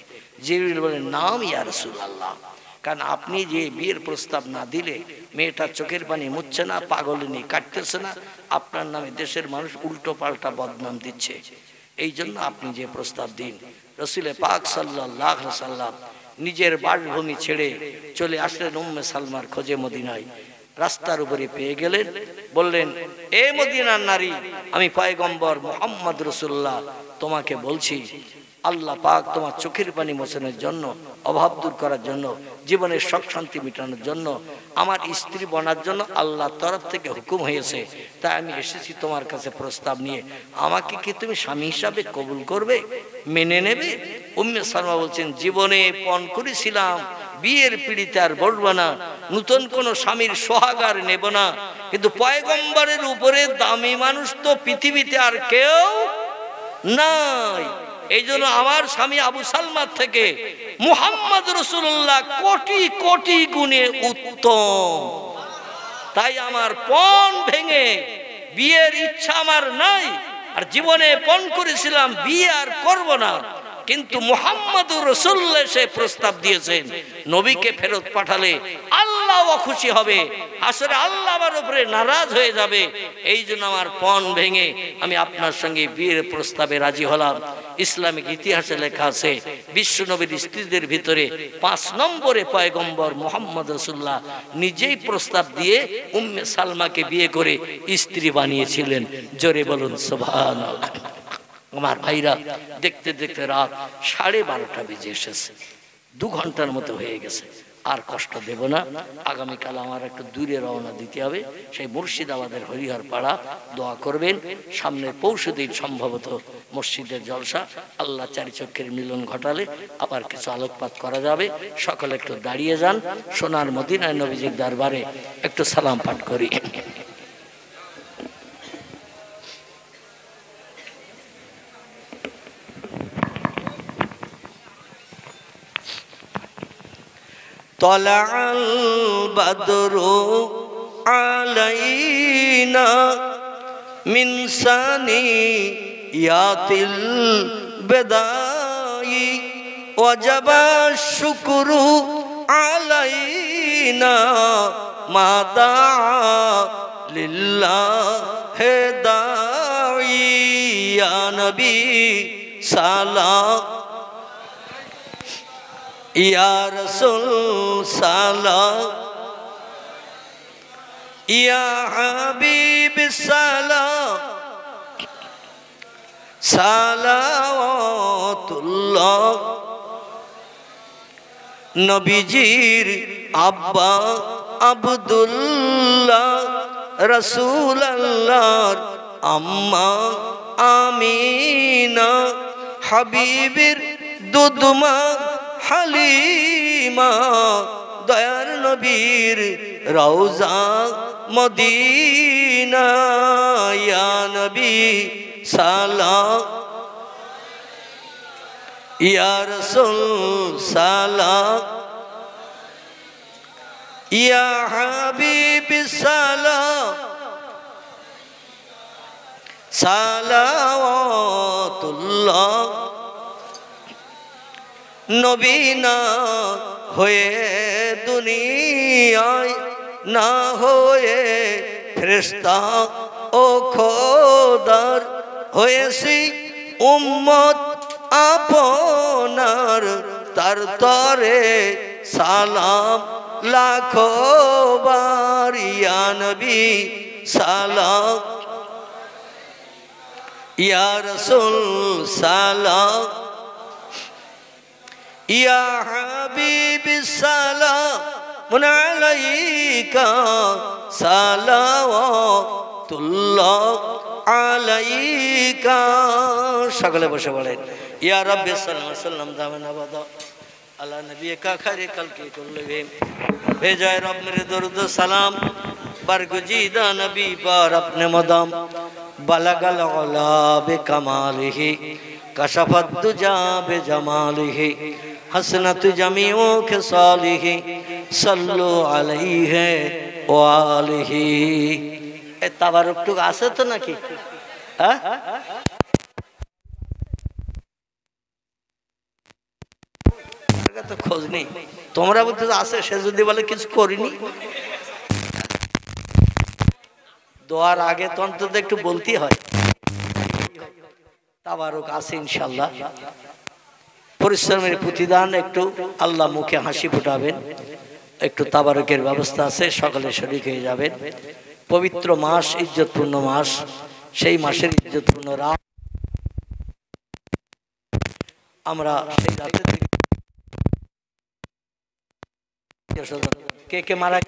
জিবরিল বলেন নাম ইয়া রাসূলুল্লাহ, কারণ আপনি যে বিয়ের প্রস্তাব না দিলে মেয়েটার চোখের পানি মুছছে না, পাগলিনী কাটতেছে না, আপনার নামে দেশের মানুষ উল্টো পাল্টা বদনাম দিচ্ছে, এই জন্য আপনি যে প্রস্তাব দিন। রাসূল পাক সাল্লাল্লাহু আলাইহি ওয়াসাল্লাম নিজের বাসভূমি ছেড়ে চলে আসলেন উম্মে সালমার খোঁজে মদিনায়। রাস্তার উপরে পেয়ে গেলেন, বললেন, এ মদিনার নারী, আমি পয়গম্বর মুহাম্মদ রাসূলুল্লাহ তোমাকে বলছি, আল্লাহ পাক তোমার চোখের পানি মোচনের জন্য, অভাব দূর করার জন্য, জীবনের শোক শান্তি মেটানোর জন্য, আমার স্ত্রী বনার জন্য আল্লাহর তরফ থেকে হুকুম হয়েছে। তাই আমি এসেছি তোমার কাছে প্রস্তাব নিয়ে। আমাকে কি তুমি স্বামী হিসাবে কবুল করবে, মেনে নেবে? উম্মে সালমা বলছেন, জীবনে পণ করেছিলাম বিয়ের পিড়িতে আর বসবো না, নতুন কোন স্বামীর সোহাগার নেব না, কিন্তু পয়গম্বরের উপরে দামি মানুষ তো পৃথিবীতে আর কেউ নাই। এই জন্য আমার স্বামী আবু সালমার থেকে মুহাম্মদ রাসূলুল্লাহ কোটি কোটি গুণে উত্তম। তাই আমার পণ ভেঙে বিয়ের ইচ্ছা আমার নাই, আর জীবনে পণ করেছিলাম বিয়ে আর করব না, কিন্তু মুহাম্মদুর রাসূলুল্লাহ সে প্রস্তাব দিয়েছেন, নবীকে ফেরত পাঠালে আল্লাহ খুশি হবে, আসলে আল্লাহ আমার উপরে নারাজ হয়ে যাবে। এই জন্য আমার পণ ভেঙে আমি আপনার সঙ্গে বিয়ের প্রস্তাবে রাজি হলাম। ইসলামিক ইতিহাসে লেখা আছে, বিশ্ব নবীর স্ত্রীদের ভিতরে ৫ নম্বরে পয়গম্বর মুহাম্মদ রাসূলুল্লাহ নিজেই প্রস্তাব দিয়ে উম্মে সালমাকে বিয়ে করে স্ত্রী বানিয়েছিলেন। জোরে বলুন সুবহানাল্লাহ। আমার ভাইরা, দেখতে দেখতে রাত 12:30 বেজে এসেছে, 2 ঘন্টার মতো হয়ে গেছে। আর কষ্ট দেব না। আগামীকাল আমার একটু দূরে রওনা দিতে হবে, সেই মুর্শিদাবাদের হরিহর পাড়া। দোয়া করবেন, সামনে পৌষদিন সম্ভবত মসজিদের জলসা, আল্লাহ চারি চক্ষের মিলন ঘটালে আবার কিছু আলোকপাত করা যাবে। সকলে একটু দাঁড়িয়ে যান, সোনার মদিনায় নবীজির দরবারে একটু সালাম পাঠ করি। طلع البدر علينا من ثنيات البداء وجب الشكر علينا ما دعا لله داعي يا نبي سلام या रसूल सलाम या हबीब सलाम सलावतुल्लाह। नबीजीर अब्बा अब्दुल्लाह, रसूलुल्लाह अम्मा आमीना, हबीबिर दुदमा হালিমা, দয়ার নবীর রওজা মদিনা। ইয়া নবী সালাম ইয়া রাসূল সালাম ইয়া হাবিব সালাম সালাওয়াতুল্লাহ। নবী না হয়ে দুনিয়ায়, না হয়ে ফেরেশতা ও খোদার হয়েছি উম্মত আপনার। তার তরে সালাম লাখো বার। ইয়া নবী সালাম ইয়া রাসূল সালাম ইয়া হাবিব সালামুন আলাইকা সালাওয়াতুল্লাহ আলাইকা। সকলে বসে বলেন, ইয়া রাব্বি সাল্লাল্লাহু আলাইহি ওয়াসাল্লাম দামানা বাদা আলা নবিয়িকা খায়রে খালকি কুল্লিহিম। भेजाए रब मेरे दरुद सलाम बरगुजीदा नबी पर अपने मदम बलगल उला बिकमालिही कशफत दुजा बिजमालिही हसनत जमीओ खिसालिही सल्लु अलैहि व आलिही। ए ताबारुकटुक आछे तो नाकि हाँ तो खोज नहीं তোমরা বলতে আছে সে যদি বলে কিছু করিনি দোয়ার আগে তো অন্তত একটু বলতেই হয় তাবারুক আছে ইনশাআল্লাহ। পরিশ্রমের প্রতিদান একটু আল্লাহ মুখে হাসি ফোটাবেন, একটু তাবারকের ব্যবস্থা আছে, সকালে শরীক হয়ে যাবেন। পবিত্র মাস, ইজ্জতপূর্ণ মাস, সেই মাসের ইজ্জতপূর্ণ রাত, আমরা সেই রাতে কে কে মারা